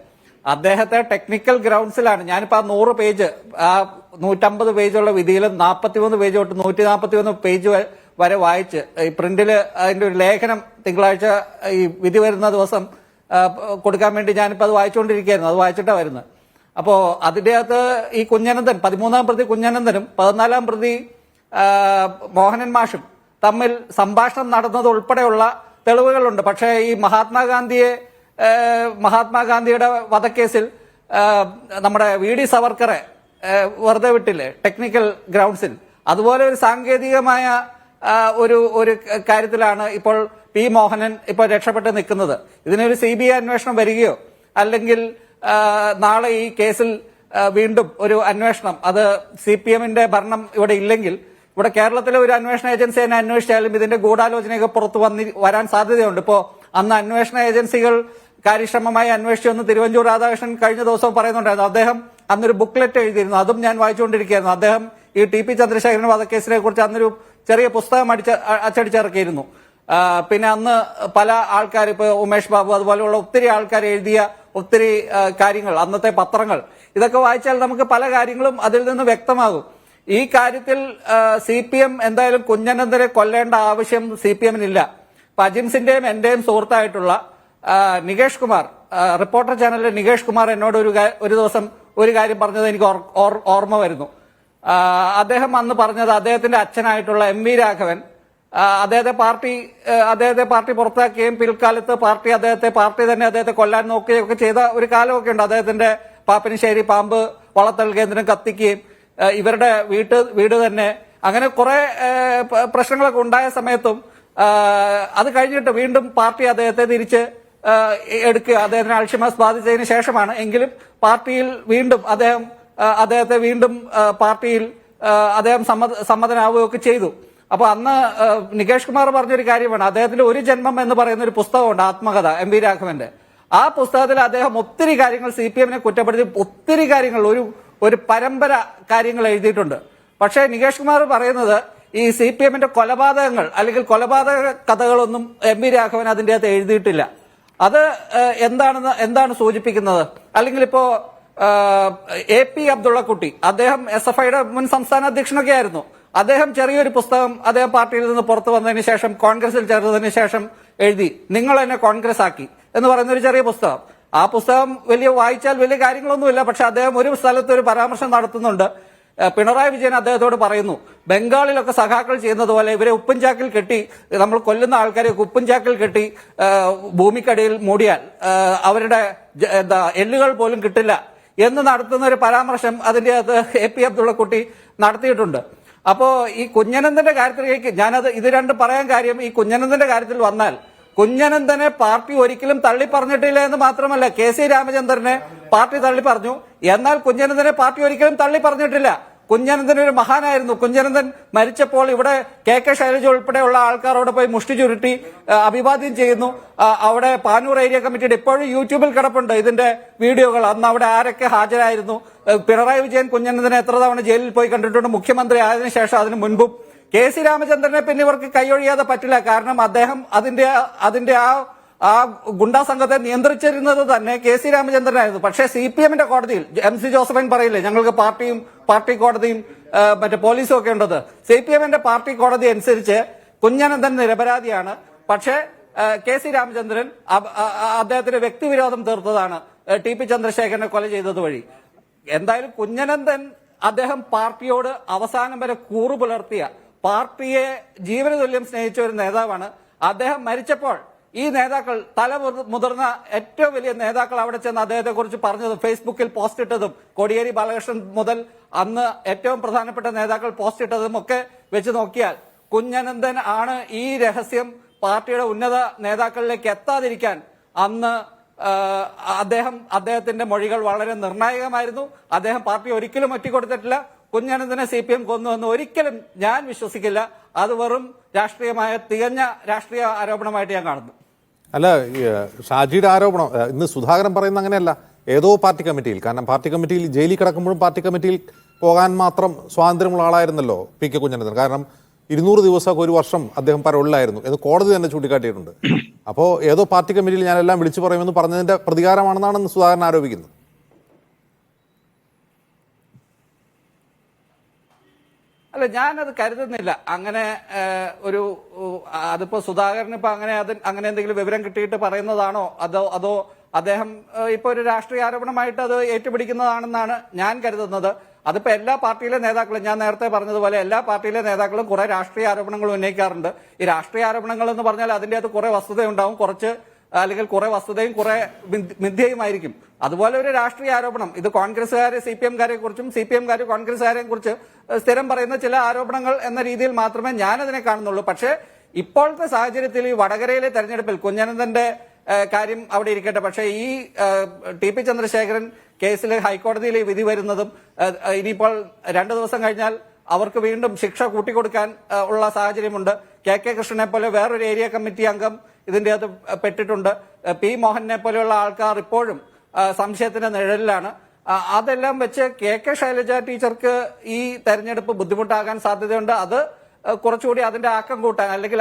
അദ്ദേഹത്തെ ടെക്നിക്കൽ ഗ്രൗണ്ട്സിലാണ് ഞാനിപ്പോ ആ 100 പേജ്, ആ 150 പേജുള്ള വിധിയിൽ 43 പേജ് തൊട്ട് 141 പേജ് വരെ വായിച്ച് ഈ പ്രിന്റില് അതിന്റെ ഒരു ലേഖനം തിങ്കളാഴ്ച ഈ വിധി വരുന്ന ദിവസം കൊടുക്കാൻ വേണ്ടി ഞാനിപ്പോ അത് വായിച്ചുകൊണ്ടിരിക്കുകയായിരുന്നു. അത് വായിച്ചിട്ടാണ് വരുന്നത്. അപ്പോ അതിന്റെ അകത്ത് ഈ കുഞ്ഞനന്ദൻ 13ാം പ്രതി കുഞ്ഞനന്ദനും 14ാം പ്രതി മോഹനൻ മാഷും തമ്മിൽ സംഭാഷണം നടന്നത് ഉൾപ്പെടെയുള്ള തെളിവുകളുണ്ട്. പക്ഷേ ഈ മഹാത്മാഗാന്ധിയുടെ വധക്കേസിൽ നമ്മുടെ വി ഡി സവർക്കറെ വെറുതെ വിട്ടില്ലേ ടെക്നിക്കൽ ഗ്രൗണ്ട്സിൽ. അതുപോലെ ഒരു സാങ്കേതികമായ ഒരു കാര്യത്തിലാണ് ഇപ്പോൾ പി മോഹനൻ ഇപ്പോൾ രക്ഷപ്പെട്ട് നിൽക്കുന്നത്. ഇതിനൊരു CBI അന്വേഷണം വരികയോ അല്ലെങ്കിൽ നാളെ ഈ കേസിൽ വീണ്ടും ഒരു അന്വേഷണം, അത് CPM-ന്റെ ഭരണം ഇവിടെ ഇല്ലെങ്കിൽ ഇവിടെ കേരളത്തിലെ ഒരു അന്വേഷണ ഏജൻസി തന്നെ അന്വേഷിച്ചാലും ഇതിന്റെ ഗൂഢാലോചനയൊക്കെ പുറത്തു വരാൻ സാധ്യതയുണ്ട്. ഇപ്പോ അന്ന് അന്വേഷണ ഏജൻസികൾ കാര്യക്ഷമമായി അന്വേഷിച്ചെന്ന് തിരുവഞ്ചൂർ രാധാകൃഷ്ണൻ കഴിഞ്ഞ ദിവസവും പറയുന്നുണ്ടായിരുന്നു. അദ്ദേഹം അന്നൊരു ബുക്ക്ലെറ്റ് എഴുതിയിരുന്നു, അതും ഞാൻ വായിച്ചുകൊണ്ടിരിക്കുകയായിരുന്നു. അദ്ദേഹം ഈ TP ചന്ദ്രശേഖരൻ വധക്കേസിനെ കുറിച്ച് അന്നൊരു ചെറിയ പുസ്തകം അച്ചടിച്ചിറക്കിയിരുന്നു. പിന്നെ അന്ന് പല ആൾക്കാർ, ഇപ്പൊ ഉമേഷ് ബാബു അതുപോലെയുള്ള ഒത്തിരി ആൾക്കാർ എഴുതിയ ഒത്തിരി കാര്യങ്ങൾ, അന്നത്തെ പത്രങ്ങൾ, ഇതൊക്കെ വായിച്ചാൽ നമുക്ക് പല കാര്യങ്ങളും അതിൽ നിന്ന് വ്യക്തമാകും. ഈ കാര്യത്തിൽ CPM എന്തായാലും കുഞ്ഞനന്ദനെ കൊല്ലേണ്ട ആവശ്യം CPM-നില്ല. ഇപ്പൊ അജിംസിന്റെയും എന്റെയും സുഹൃത്തായിട്ടുള്ള നികേഷ് കുമാർ, റിപ്പോർട്ടർ ചാനലിലെ നികേഷ് കുമാർ എന്നോട് ഒരു ദിവസം ഒരു കാര്യം പറഞ്ഞത് എനിക്ക് ഓർമ്മ വരുന്നു. അദ്ദേഹം അന്ന് പറഞ്ഞത് അദ്ദേഹത്തിന്റെ അച്ഛനായിട്ടുള്ള MV രാഘവൻ അദ്ദേഹത്തെ പാർട്ടി പുറത്താക്കുകയും പിൽക്കാലത്ത് പാർട്ടി തന്നെ അദ്ദേഹത്തെ കൊല്ലാൻ നോക്കുകയൊക്കെ ചെയ്ത ഒരു കാലമൊക്കെ ഉണ്ട്. അദ്ദേഹത്തിന്റെ പാപ്പനശ്ശേരി പാമ്പ് വളർത്തൽ കേന്ദ്രം കത്തിക്കുകയും ഇവരുടെ വീട് തന്നെ അങ്ങനെ കുറെ പ്രശ്നങ്ങളൊക്കെ ഉണ്ടായ സമയത്തും അത് കഴിഞ്ഞിട്ട് വീണ്ടും പാർട്ടി അദ്ദേഹത്തെ തിരിച്ച് എടുക്കുക, അദ്ദേഹത്തിന് അൾഷിമസ് ബാധിച്ചതിന് ശേഷമാണ്. എങ്കിലും പാർട്ടിയിൽ വീണ്ടും അദ്ദേഹത്തെ വീണ്ടും പാർട്ടിയിൽ അദ്ദേഹം സമ്മതനാവുകയൊക്കെ ചെയ്തു. അപ്പൊ അന്ന് നികേഷ് കുമാർ പറഞ്ഞൊരു കാര്യമാണ്, അദ്ദേഹത്തിന്റെ ഒരു ജന്മം എന്ന് പറയുന്ന ഒരു പുസ്തകമുണ്ട്, ആത്മകഥ, MV രാഘവന്റെ. ആ പുസ്തകത്തിൽ അദ്ദേഹം ഒത്തിരി കാര്യങ്ങൾ CPM-നെ കുറ്റപ്പെടുത്തി ഒത്തിരി കാര്യങ്ങൾ ഒരു പരമ്പര കാര്യങ്ങൾ എഴുതിയിട്ടുണ്ട്. പക്ഷേ നികേഷ് കുമാർ പറയുന്നത് ഈ CPM-ന്റെ കൊലപാതകങ്ങൾ അല്ലെങ്കിൽ കൊലപാതക കഥകളൊന്നും MV രാഘവൻ അതിന്റെ അകത്ത് എഴുതിയിട്ടില്ല. അത് എന്താണ് സൂചിപ്പിക്കുന്നത്? അല്ലെങ്കിൽ ഇപ്പോ AP അബ്ദുള്ളക്കുട്ടി, അദ്ദേഹം SFIയുടെ മുൻ സംസ്ഥാന അധ്യക്ഷനൊക്കെ ആയിരുന്നു. അദ്ദേഹം ചെറിയൊരു പുസ്തകം അദ്ദേഹം പാർട്ടിയിൽ നിന്ന് പുറത്തു വന്നതിന് ശേഷം കോൺഗ്രസിൽ ചേർന്നതിന് ശേഷം എഴുതി, നിങ്ങൾ എന്നെ കോൺഗ്രസ് ആക്കി എന്ന് പറയുന്ന ഒരു ചെറിയ പുസ്തകം. ആ പുസ്തകം വായിച്ചാൽ വലിയ കാര്യങ്ങളൊന്നുമില്ല. പക്ഷെ അദ്ദേഹം ഒരു സ്ഥലത്ത് ഒരു പരാമർശം നടത്തുന്നുണ്ട്. പിണറായി വിജയൻ അദ്ദേഹത്തോട് പറയുന്നു, ബംഗാളിലൊക്കെ സഖാക്കൾ ചെയ്യുന്നത് പോലെ ഇവരെ ഉപ്പുംചാക്കിൽ കെട്ടി, നമ്മൾ കൊല്ലുന്ന ആൾക്കാരെ ഉപ്പുംചാക്കിൽ കെട്ടി ഭൂമിക്കടിയിൽ മൂടിയാൽ അവരുടെ എല്ലുകൾ പോലും കിട്ടില്ല എന്ന് നടത്തുന്ന ഒരു പരാമർശം അതിന്റെ അകത്ത് AP അബ്ദുള്ളക്കുട്ടി നടത്തിയിട്ടുണ്ട്. അപ്പോ ഈ കുഞ്ഞനന്ദന്റെ കാര്യത്തിലേക്ക് ഇത് രണ്ടും പറയാൻ കാര്യം, ഈ കുഞ്ഞനന്ദന്റെ കാര്യത്തിൽ വന്നാൽ കുഞ്ഞനന്ദനെ പാർട്ടി ഒരിക്കലും തള്ളി പറഞ്ഞിട്ടില്ല എന്ന് മാത്രമല്ല, KC രാമചന്ദ്രനെ പാർട്ടി തള്ളി പറഞ്ഞു. എന്നാൽ കുഞ്ഞനന്ദനെ പാർട്ടി ഒരിക്കലും തള്ളി പറഞ്ഞിട്ടില്ല. കുഞ്ഞനന്ദൻ ഒരു മഹാനായിരുന്നു. കുഞ്ഞനന്ദൻ മരിച്ചപ്പോൾ ഇവിടെ KK ശൈലജ ഉൾപ്പെടെയുള്ള ആൾക്കാരോട് പോയി മുഷ്ടി ചുരുട്ടി അഭിവാദ്യം ചെയ്യുന്നു. അവിടെ പാനൂർ ഏരിയ കമ്മിറ്റിയുടെ ഇപ്പോഴും യൂട്യൂബിൽ കിടപ്പുണ്ട് ഇതിന്റെ വീഡിയോകൾ. അന്ന് അവിടെ ആരൊക്കെ ഹാജരായിരുന്നു. പിണറായി വിജയൻ കുഞ്ഞനന്ദനെ എത്ര തവണ ജയിലിൽ പോയി കണ്ടിട്ടുണ്ട്, മുഖ്യമന്ത്രി ആയതിനു ശേഷം, അതിനു മുൻപും. KC രാമചന്ദ്രനെ പിന്നെ ഇവർക്ക് കൈയൊഴിയാതെ പറ്റില്ല. കാരണം അദ്ദേഹം അതിന്റെ ആ ഗുണ്ടാ സംഘത്തെ നിയന്ത്രിച്ചിരുന്നത് തന്നെ KC രാമചന്ദ്രനായിരുന്നു. പക്ഷേ CPM-ന്റെ കോടതിയിൽ MC ജോസഫൈൻ പറയില്ലേ, ഞങ്ങൾക്ക് പാർട്ടി കോടതിയും മറ്റേ പോലീസും ഒക്കെ ഉണ്ടത്. CPM-ന്റെ പാർട്ടി കോടതി അനുസരിച്ച് കുഞ്ഞനന്ദൻ നിരപരാധിയാണ്. പക്ഷേ KC രാമചന്ദ്രൻ അദ്ദേഹത്തിന്റെ വ്യക്തിവിരോധം തീർത്തതാണ് TP ചന്ദ്രശേഖരനെ കൊല ചെയ്തത് വഴി. എന്തായാലും കുഞ്ഞനന്ദൻ അദ്ദേഹം പാർട്ടിയോട് അവസാനം വരെ കൂറു പുലർത്തിയ, പാർട്ടിയെ ജീവന തുല്യം സ്നേഹിച്ച ഒരു നേതാവാണ്. അദ്ദേഹം മരിച്ചപ്പോൾ ഈ നേതാക്കൾ, മുതിർന്ന ഏറ്റവും വലിയ നേതാക്കൾ അവിടെ ചെന്ന് അദ്ദേഹത്തെ കുറിച്ച് പറഞ്ഞതും ഫേസ്ബുക്കിൽ പോസ്റ്റ് ഇട്ടതും, കോടിയേരി ബാലകൃഷ്ണൻ മുതൽ അന്ന് ഏറ്റവും പ്രധാനപ്പെട്ട നേതാക്കൾ പോസ്റ്റ് ഇട്ടതും ഒക്കെ വെച്ച് നോക്കിയാൽ കുഞ്ഞനന്ദൻ ആണ് ഈ രഹസ്യം പാർട്ടിയുടെ ഉന്നത നേതാക്കളിലേക്ക് എത്താതിരിക്കാൻ അന്ന് അദ്ദേഹത്തിന്റെ മൊഴികൾ വളരെ നിർണായകമായിരുന്നു. അദ്ദേഹം പാർട്ടി ഒരിക്കലും ഒറ്റിക്കൊടുത്തിട്ടില്ല. കുഞ്ഞനന്ദനെ CPM കൊന്നുവെന്ന് ഒരിക്കലും ഞാൻ വിശ്വസിക്കില്ല. അത് വെറും തികഞ്ഞ രാഷ്ട്രീയ ആരോപണമായിട്ട് ഞാൻ കാണുന്നു. അല്ല, ഷാജിയുടെ ആരോപണം ഇന്ന് സുധാകരൻ പറയുന്ന അങ്ങനെയല്ല. ഏതോ പാർട്ടി കമ്മിറ്റിയിൽ, കാരണം പാർട്ടി കമ്മിറ്റിയിൽ ജയിലിൽ കിടക്കുമ്പോഴും പാർട്ടി കമ്മിറ്റിയിൽ പോകാൻ മാത്രം സ്വാതന്ത്ര്യമുള്ള ആളായിരുന്നല്ലോ PK കുഞ്ഞനന്ദൻ. കാരണം 200 ദിവസമൊക്കെ, ഒരു വർഷം അദ്ദേഹം പരോളിലായിരുന്നു എന്ന് കോടതി തന്നെ ചൂണ്ടിക്കാട്ടിയിട്ടുണ്ട്. അപ്പോൾ ഏതോ പാർട്ടി കമ്മിറ്റിയിൽ ഞാനെല്ലാം വിളിച്ചു പറയുമെന്ന് പറഞ്ഞതിൻ്റെ പ്രതികാരമാണെന്നാണ് സുധാകരൻ ആരോപിക്കുന്നത്. അല്ല, ഞാനത് കരുതുന്നില്ല. അങ്ങനെ അതിപ്പോ സുധാകരൻ ഇപ്പൊ അങ്ങനെ എന്തെങ്കിലും വിവരം കിട്ടിയിട്ട് പറയുന്നതാണോ, അതോ അദ്ദേഹം ഇപ്പൊ ഒരു രാഷ്ട്രീയ ആരോപണമായിട്ട് അത് ഏറ്റുപിടിക്കുന്നതാണെന്നാണ് ഞാൻ കരുതുന്നത്. അതിപ്പോ എല്ലാ പാർട്ടിയിലെ നേതാക്കളും, ഞാൻ നേരത്തെ പറഞ്ഞതുപോലെ എല്ലാ പാർട്ടിയിലെ നേതാക്കളും കുറെ രാഷ്ട്രീയ ആരോപണങ്ങൾ ഉന്നയിക്കാറുണ്ട്. ഈ രാഷ്ട്രീയ ആരോപണങ്ങൾ എന്ന് പറഞ്ഞാൽ അതിന്റെ അകത്ത് കുറെ വസ്തുതയുണ്ടാവും, അല്ലെങ്കിൽ കുറെ വസ്തുതയും കുറെ മിഥ്യയുമായിരിക്കും. അതുപോലെ ഒരു രാഷ്ട്രീയ ആരോപണം, ഇത് കോൺഗ്രസ്സുകാരെ CPM-കാരെ കുറിച്ചും CPM-കാർ കോൺഗ്രസ്സുകാരെ കുറിച്ച് സ്ഥിരം പറയുന്ന ചില ആരോപണങ്ങൾ എന്ന രീതിയിൽ മാത്രമേ ഞാൻ അതിനെ കാണുന്നുള്ളൂ. പക്ഷേ ഇപ്പോഴത്തെ സാഹചര്യത്തിൽ ഈ വടകരയിലെ തെരഞ്ഞെടുപ്പിൽ കുഞ്ഞനന്തന്റെ കാര്യം അവിടെ ഇരിക്കട്ടെ, പക്ഷേ ഈ TP ചന്ദ്രശേഖരൻ കേസിൽ ഹൈക്കോടതിയിൽ വിധി വരുന്നതും ഇനിയിപ്പോൾ 2 ദിവസം കഴിഞ്ഞാൽ അവർക്ക് വീണ്ടും ശിക്ഷ കൂട്ടിക്കൊടുക്കാൻ ഉള്ള സാഹചര്യമുണ്ട്. KK കൃഷ്ണനെ പോലെ വേറൊരു ഏരിയ കമ്മിറ്റി അംഗം ഇതിന്റെ അകത്ത് പെട്ടിട്ടുണ്ട്. P മോഹനെ പോലെയുള്ള ആൾക്കാർ ഇപ്പോഴും സംശയത്തിന്റെ നിഴലിലാണ്. അതെല്ലാം വെച്ച് KK ശൈലജ ടീച്ചർക്ക് ഈ തെരഞ്ഞെടുപ്പ് ബുദ്ധിമുട്ടാകാൻ സാധ്യതയുണ്ട്. അത് കുറച്ചുകൂടി അതിന്റെ ആക്കം കൂട്ടാൻ, അല്ലെങ്കിൽ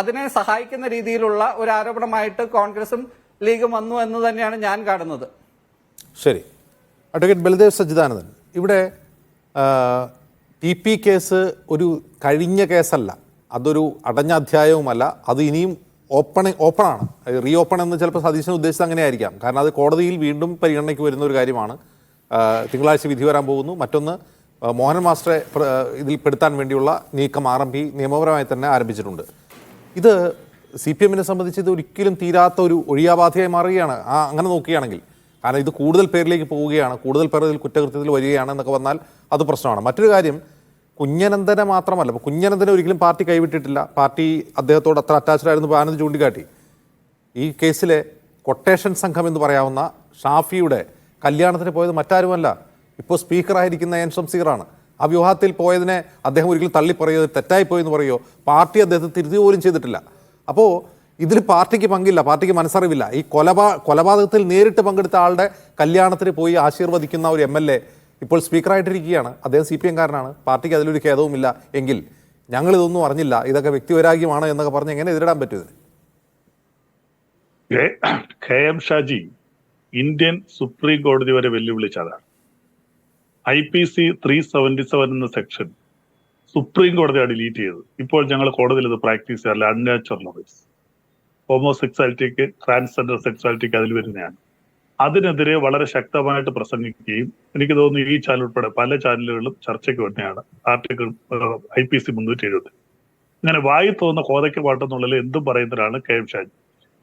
അതിനെ സഹായിക്കുന്ന രീതിയിലുള്ള ഒരു ആരോപണമായിട്ട് കോൺഗ്രസും ലീഗും വന്നു എന്ന് തന്നെയാണ് ഞാൻ കാണുന്നത്. ശരി, അഡ്വക്കേറ്റ് ബൽദേവ് സച്ചിദാനന്ദൻ, ഇവിടെ TP കേസ് ഒരു കഴിഞ്ഞ കേസല്ല, അതൊരു അടഞ്ഞ അധ്യായവുമല്ല, അത് ഇനിയും ഓപ്പണാണ്. റീ ഓപ്പൺ എന്ന് ചിലപ്പോൾ സതീശൻ ഉദ്ദേശിച്ചത് അങ്ങനെ ആയിരിക്കാം. കാരണം അത് കോടതിയിൽ വീണ്ടും പരിഗണനയ്ക്ക് വരുന്ന ഒരു കാര്യമാണ്. തിങ്കളാഴ്ച വിധി വരാൻ പോകുന്നു. മറ്റൊന്ന്, മോഹൻ മാസ്റ്ററെ ഇതിൽ പെടുത്താൻ വേണ്ടിയുള്ള നീക്കം RMP നിയമപരമായി തന്നെ ആരംഭിച്ചിട്ടുണ്ട്. ഇത് CPM-നെ സംബന്ധിച്ച് ഇത് ഒരിക്കലും തീരാത്ത ഒരു ഒഴിയാബാധയായി മാറുകയാണ് അങ്ങനെ നോക്കുകയാണെങ്കിൽ. കാരണം ഇത് കൂടുതൽ പേരിലേക്ക് പോവുകയാണ്, കൂടുതൽ പേർ ഇതിൽ കുറ്റകൃത്യത്തിൽ വരികയാണ് എന്നൊക്കെ വന്നാൽ അത് പ്രശ്നമാണ്. മറ്റൊരു കാര്യം, കുഞ്ഞനന്തനെ മാത്രമല്ല, ഇപ്പോൾ കുഞ്ഞനന്തനെ ഒരിക്കലും പാർട്ടി കൈവിട്ടിട്ടില്ല. പാർട്ടി അദ്ദേഹത്തോട് അത്ര അറ്റാച്ച്ഡ് ആയിരുന്നു. ആനന്ദ് ചൂണ്ടിക്കാട്ടി ഈ കേസിലെ കൊട്ടേഷൻ സംഘം എന്ന് പറയാവുന്ന ഷാഫിയുടെ കല്യാണത്തിന് പോയത് മറ്റാരുമല്ല, ഇപ്പോൾ സ്പീക്കറായിരിക്കുന്ന എൻ ഷംസീറാണ്. ആ വിവാഹത്തിൽ പോയതിനെ അദ്ദേഹം ഒരിക്കലും തള്ളിപ്പറയോ തെറ്റായിപ്പോയെന്ന് പറയുകയോ പാർട്ടി അദ്ദേഹത്തെ തിരുത്തി പോലും ചെയ്തിട്ടില്ല. അപ്പോൾ ഇതിൽ പാർട്ടിക്ക് പങ്കില്ല, പാർട്ടിക്ക് മനസ്സറിവില്ല. ഈ കൊലപാതകത്തിൽ നേരിട്ട് പങ്കെടുത്ത ആളുടെ കല്യാണത്തിന് പോയി ആശീർവദിക്കുന്ന ഒരു MLA ഇപ്പോൾ സ്പീക്കറായിട്ടിരിക്കുകയാണ്. അദ്ദേഹം CPM-കാരനാണ്. പാർട്ടിക്ക് അതിലൊരു ഖേദവുമില്ല എങ്കിൽ ഞങ്ങളിതൊന്നും അറിഞ്ഞില്ല, ഇതൊക്കെ വ്യക്തിവൈരാഗ്യമാണ് എന്നൊക്കെ പറഞ്ഞ് എങ്ങനെ എതിരിടാൻ പറ്റും ഇതിന്? KM ഷാജി ഇന്ത്യൻ സുപ്രീം കോടതി വരെ വെല്ലുവിളിച്ചതാണ്. IPC 377 എന്ന സെക്ഷൻ സുപ്രീം കോടതിയാണ് ഡിലീറ്റ് ചെയ്തത്. ഇപ്പോൾ ഞങ്ങൾ കോടതിയിൽ ഇത് പ്രാക്ടീസ് ചെയ്യാറില്ല. അൺനാച്ചുറൽ റൈറ്റ്സ്, ഹോമോസെക്സാലിറ്റിക്ക്, ട്രാൻസ്ജെൻഡർ സെക്സാലിറ്റിക്ക് അതിൽ വരുന്നതാണ്. അതിനെതിരെ വളരെ ശക്തമായിട്ട് പ്രസംഗിക്കുകയും എനിക്ക് തോന്നുന്നു ഈ ചാനൽ ഉൾപ്പെടെ പല ചാനലുകളും ചർച്ചയ്ക്ക് വേണ്ടിയാണ് ആർട്ടിക്കിൾ IPC 370. ഇങ്ങനെ വായി തോന്നുന്ന കോതയ്ക്ക് പാട്ടെന്നുള്ളതിൽ എന്തും പറയുന്നവരാണ് KM ഷാജി.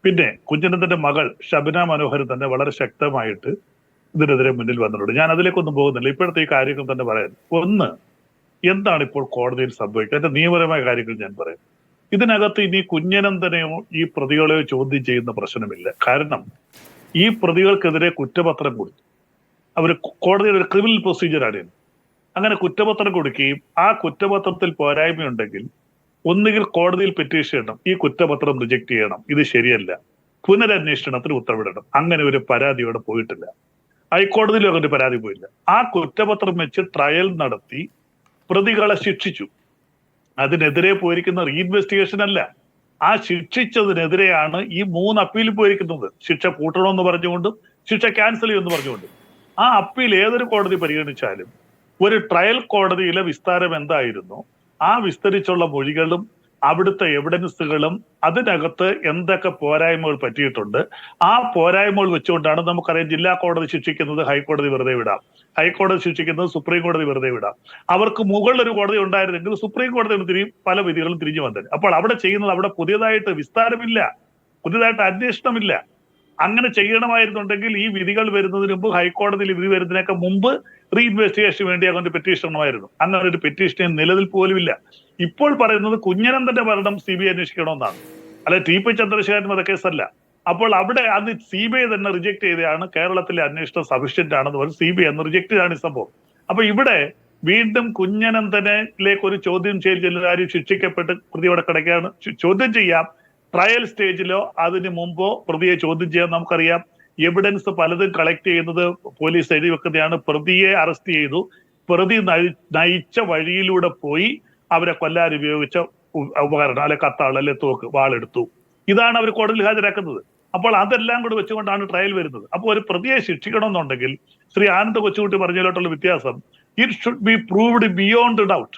പിന്നെ കുഞ്ഞനന്തന്റെ മകൾ ഷബന മനോഹർ തന്നെ വളരെ ശക്തമായിട്ട് ഇതിനെതിരെ മുന്നിൽ വന്നിട്ടുണ്ട്. ഞാൻ അതിലേക്കൊന്നും പോകുന്നില്ല, ഇപ്പോഴത്തെ ഈ കാര്യങ്ങൾ തന്നെ പറയാൻ. ഒന്ന്, എന്താണ് ഇപ്പോൾ കോടതിയിൽ സംഭവിക്കുക, അതിന്റെ നിയമപരമായ കാര്യങ്ങൾ ഞാൻ പറയാം. ഇതിനകത്ത് ഇനി കുഞ്ഞനന്തനെയോ ഈ പ്രതികളെയോ ചോദ്യം ചെയ്യുന്ന പ്രശ്നമില്ല. കാരണം ഈ പ്രതികൾക്കെതിരെ കുറ്റപത്രം കൊടുത്തു. അവർ കോടതിയുടെ ഒരു ക്രിമിനൽ പ്രൊസീജിയറാണ്. അങ്ങനെ കുറ്റപത്രം കൊടുക്കുകയും ആ കുറ്റപത്രത്തിൽ പോരായ്മയുണ്ടെങ്കിൽ ഒന്നുകിൽ കോടതിയിൽ പെറ്റീഷൻ ചെയ്യണം, ഈ കുറ്റപത്രം റിജക്ട് ചെയ്യണം, ഇത് ശരിയല്ല, പുനരന്വേഷണത്തിന് ഉത്തരവിടണം. അങ്ങനെ ഒരു പരാതി ഇവിടെ പോയിട്ടില്ല. ഹൈക്കോടതിയിലും അങ്ങനെ പരാതി പോയില്ല. ആ കുറ്റപത്രം വെച്ച് ട്രയൽ നടത്തി പ്രതികളെ ശിക്ഷിച്ചു. അതിനെതിരെ പോയിരിക്കുന്ന റീഇൻവെസ്റ്റിഗേഷൻ അല്ല, ആ ശിക്ഷിച്ചതിനെതിരെയാണ് ഈ 3 അപ്പീൽ പോയിരിക്കുന്നത്. ശിക്ഷ കൂട്ടണമെന്ന് പറഞ്ഞുകൊണ്ടും ശിക്ഷ ക്യാൻസൽ ചെയ്യുമെന്ന് പറഞ്ഞുകൊണ്ടും. ആ അപ്പീൽ ഏതൊരു കോടതി പരിഗണിച്ചാലും ഒരു ട്രയൽ കോടതിയിലെ വിസ്താരം എന്തായിരുന്നു, ആ വിസ്തരിച്ചുള്ള മൊഴികളും അവിടുത്തെ എവിഡൻസുകളും അതിനകത്ത് എന്തൊക്കെ പോരായ്മകൾ പറ്റിയിട്ടുണ്ട്, ആ പോരായ്മകൾ വെച്ചുകൊണ്ടാണ് നമുക്കറിയാം ജില്ലാ കോടതി ശിക്ഷിക്കുന്നത് ഹൈക്കോടതി വെറുതെ വിടാം, ഹൈക്കോടതി ശിക്ഷിക്കുന്നത് സുപ്രീം കോടതി വെറുതെ വിടാം. അവർക്ക് മുകളിലൊരു കോടതി ഉണ്ടായിരുന്നെങ്കിൽ സുപ്രീം കോടതി പല വിധികളും തിരിഞ്ഞു വന്നത്. അപ്പോൾ അവിടെ ചെയ്യുന്നത്, അവിടെ പുതിയതായിട്ട് വിസ്താരമില്ല, പുതിയതായിട്ട് അന്വേഷണമില്ല. അങ്ങനെ ചെയ്യണമായിരുന്നുണ്ടെങ്കിൽ ഈ വിധികൾ വരുന്നതിന് മുമ്പ്, ഹൈക്കോടതിയിൽ വിധി വരുന്നതിനൊക്കെ മുമ്പ് റീഇൻവെസ്റ്റിഗേഷന് വേണ്ടി അങ്ങനെ പെറ്റീഷനുമായിരുന്നു. അങ്ങനെ ഒരു പെറ്റീഷൻ നിലനിൽ പോലുമില്ല. ഇപ്പോൾ പറയുന്നത് കുഞ്ഞനന്തന്റെ മരണം CBI അന്വേഷിക്കണമെന്നാണ്, അല്ലെ TP ചന്ദ്രശേഖരൻ വധക്കേസല്ല. അപ്പോൾ അവിടെ അത് CBI തന്നെ റിജക്ട് ചെയ്തതാണ്. കേരളത്തിലെ അന്വേഷണം സഫീഷ്യന്റ് ആണെന്ന് പറഞ്ഞ് CBI എന്ന് റിജക്ട് ചെയ്താണ് ഈ സംഭവം. അപ്പൊ ഇവിടെ വീണ്ടും കുഞ്ഞനന്തനിലേക്ക് ഒരു ചോദ്യം ചെയ്യൽ ആരും ശിക്ഷിക്കപ്പെട്ട് പ്രതിയോടെ കിടക്കുകയാണ്. ചോദ്യം ചെയ്യാം, ട്രയൽ സ്റ്റേജിലോ അതിന് മുമ്പോ പ്രതിയെ ചോദ്യം ചെയ്യാൻ നമുക്കറിയാം. എവിഡൻസ് പലതും കളക്ട് ചെയ്യുന്നത് പോലീസ് എഴുതി വെക്കുന്നതാണ്. പ്രതിയെ അറസ്റ്റ് ചെയ്തു, പ്രതി നയിച്ച വഴിയിലൂടെ പോയി അവരെ കൊല്ലാൻ ഉപയോഗിച്ച ഉപകരണം, അല്ലെ കത്താൾ, അല്ലെ തോക്ക്, വാളെടുത്തു. ഇതാണ് അവർ കോടതിയിൽ ഹാജരാക്കുന്നത്. അപ്പോൾ അതെല്ലാം കൂടി വെച്ചുകൊണ്ടാണ് ട്രയൽ വരുന്നത്. അപ്പോൾ ഒരു പ്രതിയെ ശിക്ഷിക്കണമെന്നുണ്ടെങ്കിൽ ശ്രീ ആനന്ദ് കൊച്ചുകുട്ടി പറഞ്ഞതിലോട്ടുള്ള വ്യത്യാസം, it should be proved beyond doubt.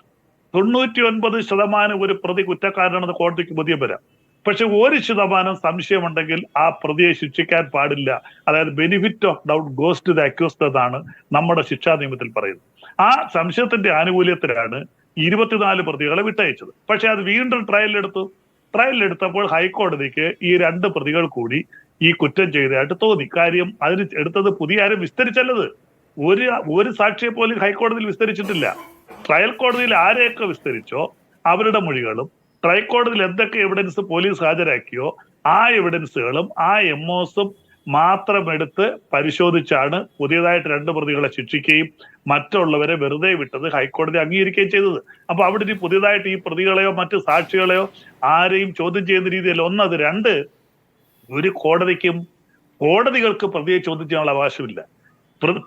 99% ഒരു പ്രതി കുറ്റക്കാരനാണെന്ന് കോടതിക്ക് ബോധ്യം വരാം. പക്ഷെ 1% സംശയമുണ്ടെങ്കിൽ ആ പ്രതിയെ ശിക്ഷിക്കാൻ പാടില്ല. അതായത് benefit of doubt goes to the accused എന്നാണ് നമ്മുടെ ശിക്ഷാ നിയമത്തിൽ പറയുന്നത്. ആ സംശയത്തിന്റെ ആനുകൂല്യത്തിലാണ് 24 പ്രതികളെ വിട്ടയച്ചത്. പക്ഷെ അത് വീണ്ടും ട്രയലിലെടുത്തപ്പോൾ ഹൈക്കോടതിക്ക് ഈ 2 പ്രതികൾ കൂടി ഈ കുറ്റം ചെയ്തതായിട്ട് തോന്നി. കാര്യം അതിന് എടുത്തത് പുതിയ ആരും വിസ്തരിച്ചല്ലത്. ഒരു സാക്ഷിയെ പോലും ഹൈക്കോടതിയിൽ വിസ്തരിച്ചിട്ടില്ല. ട്രയൽ കോടതിയിൽ ആരെയൊക്കെ വിസ്തരിച്ചോ അവരുടെ മൊഴികളും ട്രയൽ കോടതിയിൽ എന്തൊക്കെ എവിഡൻസ് പോലീസ് ഹാജരാക്കിയോ ആ എവിഡൻസുകളും ആ എംഒസും മാത്രം എടുത്ത് പരിശോധിച്ചാണ് പുതിയതായിട്ട് 2 പ്രതികളെ ശിക്ഷിക്കുകയും മറ്റുള്ളവരെ വെറുതെ വിട്ടത് ഹൈക്കോടതി അംഗീകരിക്കുകയും ചെയ്തത്. അപ്പൊ അവിടെ ഇനി പുതിയതായിട്ട് ഈ പ്രതികളെയോ മറ്റ് സാക്ഷികളെയോ ആരെയും ചോദ്യം ചെയ്യുന്ന രീതിയല്ല. ഒന്നത്. 2, ഒരു കോടതികൾക്ക് പ്രതിയെ ചോദ്യം ചെയ്യാനുള്ള അവകാശമില്ല.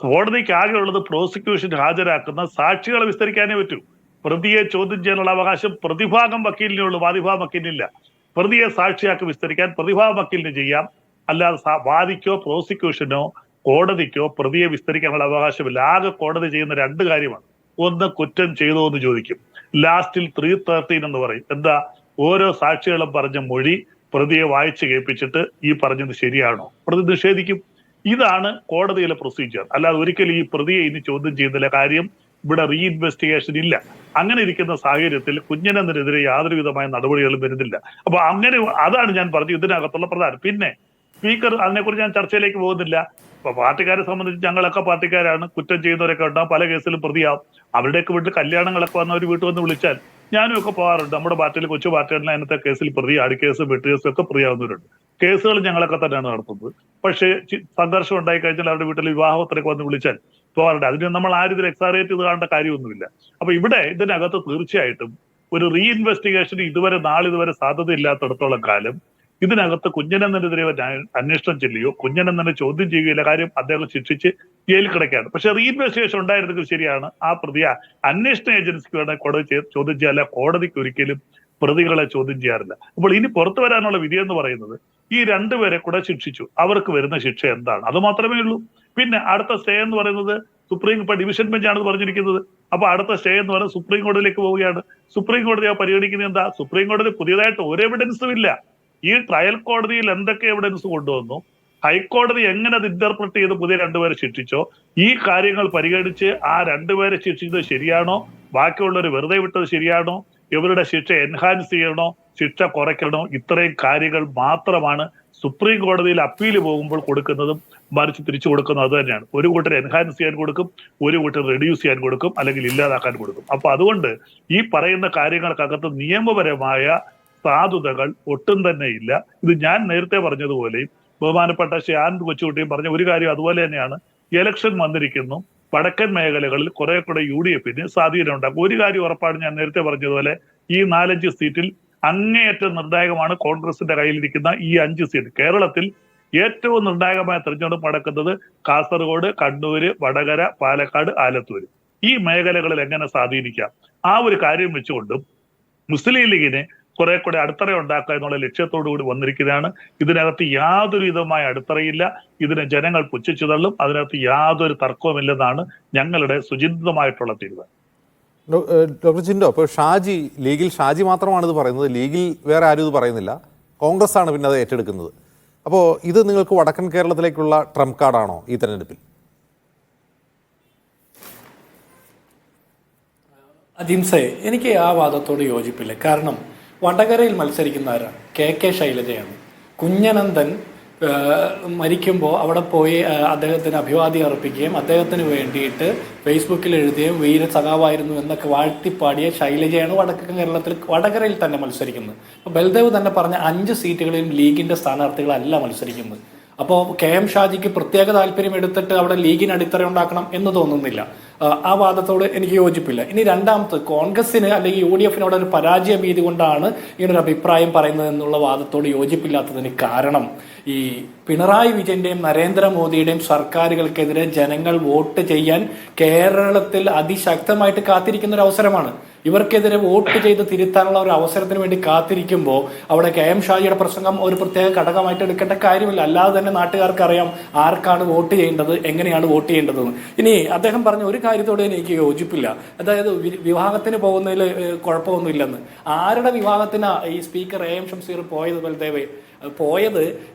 കോടതിക്ക് ആകെയുള്ളത് പ്രോസിക്യൂഷൻ ഹാജരാക്കുന്ന സാക്ഷികളെ വിസ്തരിക്കാനേ പറ്റൂ. പ്രതിയെ ചോദ്യം ചെയ്യാനുള്ള അവകാശം പ്രതിഭാഗം വക്കീലിനേ ഉള്ളൂ, വാദിഭാഗം വക്കീലിനില്ല. പ്രതിയെ സാക്ഷിയാക്കി വിസ്തരിക്കാൻ പ്രതിഭാഗം വക്കീലിന് ചെയ്യാം, അല്ലാതെ വാദിക്കോ പ്രോസിക്യൂഷനോ കോടതിക്കോ പ്രതിയെ വിസ്തരിക്കാനുള്ള അവകാശമില്ല. ആകെ കോടതി ചെയ്യുന്ന 2 കാര്യമാണ്. ഒന്ന്, കുറ്റം ചെയ്തോ എന്ന് ചോദിക്കും. ലാസ്റ്റിൽ 313 എന്ന് പറയും. എന്താ? ഓരോ സാക്ഷികളും പറഞ്ഞ മൊഴി പ്രതിയെ വായിച്ചു കേൾപ്പിച്ചിട്ട് ഈ പറഞ്ഞത് ശരിയാണോ പ്രതി നിഷേധിക്കും. ഇതാണ് കോടതിയിലെ പ്രൊസീജിയർ. അല്ലാതെ ഒരിക്കലും ഈ പ്രതിയെ ഇനി ചോദ്യം ചെയ്യുന്നില്ല. കാര്യം ഇവിടെ റീഇൻവെസ്റ്റിഗേഷൻ ഇല്ല. അങ്ങനെ ഇരിക്കുന്ന സാഹചര്യത്തിൽ കുഞ്ഞനന്ദനെതിരെ യാതൊരു വിധമായ നടപടികളും വരുന്നില്ല. അപ്പൊ അങ്ങനെ അതാണ് ഞാൻ പറഞ്ഞത് ഇതിനകത്തുള്ള പ്രധാനം. പിന്നെ സ്പീക്കർ അതിനെക്കുറിച്ച് ഞാൻ ചർച്ചയിലേക്ക് പോകുന്നില്ല. ഇപ്പൊ പാർട്ടിക്കാരെ സംബന്ധിച്ച് ഞങ്ങളൊക്കെ പാർട്ടിക്കാരാണ്. കുറ്റം ചെയ്യുന്നവരൊക്കെ ഉണ്ടാവും, പല കേസിലും പ്രതിയാവും. അവരുടെയൊക്കെ വീട്ടിൽ കല്യാണങ്ങളൊക്കെ വന്ന് അവർ വീട്ടിൽ വന്ന് വിളിച്ചാൽ ഞാനും ഒക്കെ പോകാറുണ്ട്. നമ്മുടെ പാർട്ടിയിൽ കൊച്ചു പാർട്ടികളിൽ അതിനകത്തെ കേസിൽ പ്രതി, അടിക്കേസ്, വെട്ടുകേസും ഒക്കെ പ്രതിയാവുന്നവരുണ്ട്. കേസുകൾ ഞങ്ങളൊക്കെ തന്നെയാണ് നടത്തുന്നത്. പക്ഷേ സംഘർഷം ഉണ്ടായി കഴിഞ്ഞാൽ അവരുടെ വീട്ടിൽ വിവാഹത്തിനൊക്കെ വന്ന് വിളിച്ചാൽ പോകാറുണ്ട്. അതിന് നമ്മൾ ആരും ഇതിൽ എക്സാറേറ്റ് ചെയ്ത് കാണേണ്ട കാര്യമൊന്നുമില്ല. അപ്പൊ ഇവിടെ ഇതിനകത്ത് തീർച്ചയായിട്ടും ഒരു റീഇൻവെസ്റ്റിഗേഷൻ നാളിതുവരെ സാധ്യതയില്ലാത്തടത്തോളം കാലം ഇതിനകത്ത് കുഞ്ഞനന്ദനെതിരെ അന്വേഷണം ചെല്ലുകയോ കുഞ്ഞനന്ദനെ ചോദ്യം ചെയ്യുകയില്ല. കാര്യം അദ്ദേഹം ശിക്ഷിച്ച് ജയിലിൽ കിടക്കുകയാണ്. പക്ഷെ റീഇൻവെസ്റ്റിഗേഷൻ ഉണ്ടായിരുന്നെങ്കിൽ ശരിയാണ്, ആ പ്രതിയെ അന്വേഷണ ഏജൻസിക്ക് വേണമെങ്കിൽ കോടതി ചോദ്യം ചെയ്യാറില്ല. കോടതിക്ക് ഒരിക്കലും പ്രതികളെ ചോദ്യം ചെയ്യാറില്ല. അപ്പോൾ ഇനി പുറത്തു വരാനുള്ള വിധി എന്ന് പറയുന്നത് ഈ 2 പേരെ കൂടെ ശിക്ഷിച്ചു, അവർക്ക് വരുന്ന ശിക്ഷ എന്താണ്, അത് മാത്രമേ ഉള്ളൂ. പിന്നെ അടുത്ത സ്റ്റേ എന്ന് പറയുന്നത് ഇപ്പൊ ഡിവിഷൻ ബെഞ്ചാണ് പറഞ്ഞിരിക്കുന്നത്. അപ്പൊ അടുത്ത സ്റ്റേ എന്ന് പറയുന്നത് സുപ്രീം കോടതിയിലേക്ക് പോവുകയാണ്. സുപ്രീം കോടതി പരിഗണിക്കുന്നത് എന്താ? സുപ്രീം കോടതി പുതിയതായിട്ട് ഒരു എവിഡൻസും ഇല്ല. ഈ ട്രയൽ കോടതിയിൽ എന്തൊക്കെ എവിഡൻസ് കൊണ്ടുവന്നു, ഹൈക്കോടതി എങ്ങനെ അത് ഇന്റർപ്രറ്റ് ചെയ്ത് പുതിയ 2 പേരെ ശിക്ഷിച്ചോ, ഈ കാര്യങ്ങൾ പരിഗണിച്ച് ആ 2 പേരെ ശിക്ഷിച്ചത് ശരിയാണോ, ബാക്കിയുള്ളവർ വെറുതെ വിട്ടത് ശരിയാണോ, ഇവരുടെ ശിക്ഷ എൻഹാൻസ് ചെയ്യണോ, ശിക്ഷ കുറയ്ക്കണോ, ഇത്രയും കാര്യങ്ങൾ മാത്രമാണ് സുപ്രീം കോടതിയിൽ അപ്പീൽ പോകുമ്പോൾ കൊടുക്കുന്നതും മറിച്ച് തിരിച്ചു കൊടുക്കുന്നതും അത് തന്നെയാണ്. ഒരു കൂട്ടർ എൻഹാൻസ് ചെയ്യാൻ കൊടുക്കും, ഒരു കൂട്ടർ റെഡ്യൂസ് ചെയ്യാൻ കൊടുക്കും, അല്ലെങ്കിൽ ഇല്ലാതാക്കാൻ കൊടുക്കും. അപ്പൊ അതുകൊണ്ട് ഈ പറയുന്ന കാര്യങ്ങൾക്കകത്ത് നിയമപരമായ സാധുതകൾ ഒട്ടും തന്നെ ഇല്ല. ഇത് ഞാൻ നേരത്തെ പറഞ്ഞതുപോലെയും ബഹുമാനപ്പെട്ട ശ്രീ ആനന്ദ് കൊച്ചുകുട്ടിയും പറഞ്ഞ ഒരു കാര്യം അതുപോലെ തന്നെയാണ്. ഇലക്ഷൻ വന്നിരിക്കുന്നു, വടക്കൻ മേഖലകളിൽ കുറെ കൂടെ UDFന് സ്വാധീനം ഉണ്ടാക്കും. ഒരു കാര്യം ഉറപ്പാണ്, ഞാൻ നേരത്തെ പറഞ്ഞതുപോലെ ഈ 4-5 സീറ്റിൽ അങ്ങേയറ്റം നിർണായകമാണ് കോൺഗ്രസിന്റെ കയ്യിലിരിക്കുന്ന ഈ 5 സീറ്റ്. കേരളത്തിൽ ഏറ്റവും നിർണായകമായ തെരഞ്ഞെടുപ്പ് നടക്കുന്നത് കാസർഗോഡ്, കണ്ണൂര്, വടകര, പാലക്കാട്, ആലത്തൂര്. ഈ മേഖലകളിൽ എങ്ങനെ സ്വാധീനിക്കാം, ആ ഒരു കാര്യം വെച്ചുകൊണ്ടും മുസ്ലിം ലീഗിനെ കുറെ കൂടെ അടിത്തറ ഉണ്ടാക്കുക എന്നുള്ള ലക്ഷ്യത്തോടു കൂടി വന്നിരിക്കുന്നതാണ്. ഇതിനകത്ത് യാതൊരു വിധമായ അടിത്തറയില്ല. ഇതിനെ ജനങ്ങൾ പുച്ഛിച്ചു തള്ളും. അതിനകത്ത് യാതൊരു തർക്കവുമില്ലെന്നാണ് ഞങ്ങളുടെ സുചിന്തിതമായിട്ടുള്ള തീരുമാനം. ഡോക്ടർ ചിൻഡോ, ഇപ്പോൾ ലീഗിൽ ഷാജി മാത്രമാണ് ഇത് പറയുന്നത്, ലീഗിൽ വേറെ ആരും ഇത് പറയുന്നില്ല, കോൺഗ്രസ് ആണ് പിന്നെ അത് ഏറ്റെടുക്കുന്നത്. അപ്പോൾ ഇത് നിങ്ങൾക്ക് വടക്കൻ കേരളത്തിലേക്കുള്ള ട്രംപ് കാർഡാണോ ഈ തെരഞ്ഞെടുപ്പിൽ? അജിംസെ, എനിക്ക് ആ വാദത്തോട് യോജിപ്പില്ല. കാരണം വടകരയിൽ മത്സരിക്കുന്ന ആരാണ്? KK ശൈലജയാണ്. കുഞ്ഞനന്ദൻ മരിക്കുമ്പോൾ അവിടെ പോയി അദ്ദേഹത്തിന് അഭിവാദ്യം അർപ്പിക്കുകയും അദ്ദേഹത്തിന് വേണ്ടിയിട്ട് ഫേസ്ബുക്കിൽ എഴുതുകയും വീര സഖാവായിരുന്നു എന്നൊക്കെ വാഴ്ത്തിപ്പാടിയ ശൈലജയാണ് വടകരയിൽ തന്നെ മത്സരിക്കുന്നത്. അപ്പോൾ ബൽദേവ് തന്നെ പറഞ്ഞ 5 സീറ്റുകളിലും ലീഗിന്റെ സ്ഥാനാർത്ഥികളല്ല മത്സരിക്കുന്നത്. അപ്പോൾ KM ഷാജിക്ക് പ്രത്യേക താല്പര്യം എടുത്തിട്ട് അവിടെ ലീഗിന് അടിത്തറ ഉണ്ടാക്കണം എന്ന് തോന്നുന്നില്ല. ആ വാദത്തോട് എനിക്ക് യോജിപ്പില്ല. ഇനി രണ്ടാമത്, കോൺഗ്രസിന് അല്ലെങ്കിൽ UDF-നോട് ഒരു പരാജയ ഭീതി കൊണ്ടാണ് ഇങ്ങനൊരു അഭിപ്രായം പറയുന്നത് എന്നുള്ള വാദത്തോട് യോജിപ്പില്ലാത്തതിന് കാരണം, ഈ പിണറായി വിജയന്റെയും നരേന്ദ്രമോദിയുടെയും സർക്കാരുകൾക്കെതിരെ ജനങ്ങൾ വോട്ട് ചെയ്യാൻ കേരളത്തിൽ അതിശക്തമായിട്ട് കാത്തിരിക്കുന്ന ഒരു അവസരമാണ്. ഇവർക്കെതിരെ വോട്ട് ചെയ്ത് തിരുത്താനുള്ള ഒരു അവസരത്തിന് വേണ്ടി കാത്തിരിക്കുമ്പോൾ അവിടെ KM ഷാജിയുടെ പ്രസംഗം ഒരു പ്രത്യേക ഘടകമായിട്ട് എടുക്കേണ്ട കാര്യമില്ല. അല്ലാതെ തന്നെ നാട്ടുകാർക്ക് അറിയാം ആർക്കാണ് വോട്ട് ചെയ്യേണ്ടത്, എങ്ങനെയാണ് വോട്ട് ചെയ്യേണ്ടതെന്ന്. ഇനി അദ്ദേഹം പറഞ്ഞ ഒരു കാര്യത്തോട് എനിക്ക് യോജിപ്പില്ല, അതായത് വിവാഹത്തിന് പോകുന്നതിൽ കുഴപ്പമൊന്നുമില്ലെന്ന്. ആരുടെ വിവാഹത്തിനാ ഈ സ്പീക്കർ AM ഷംസീർ പോയത്? ബൽദേവേ, പോയത്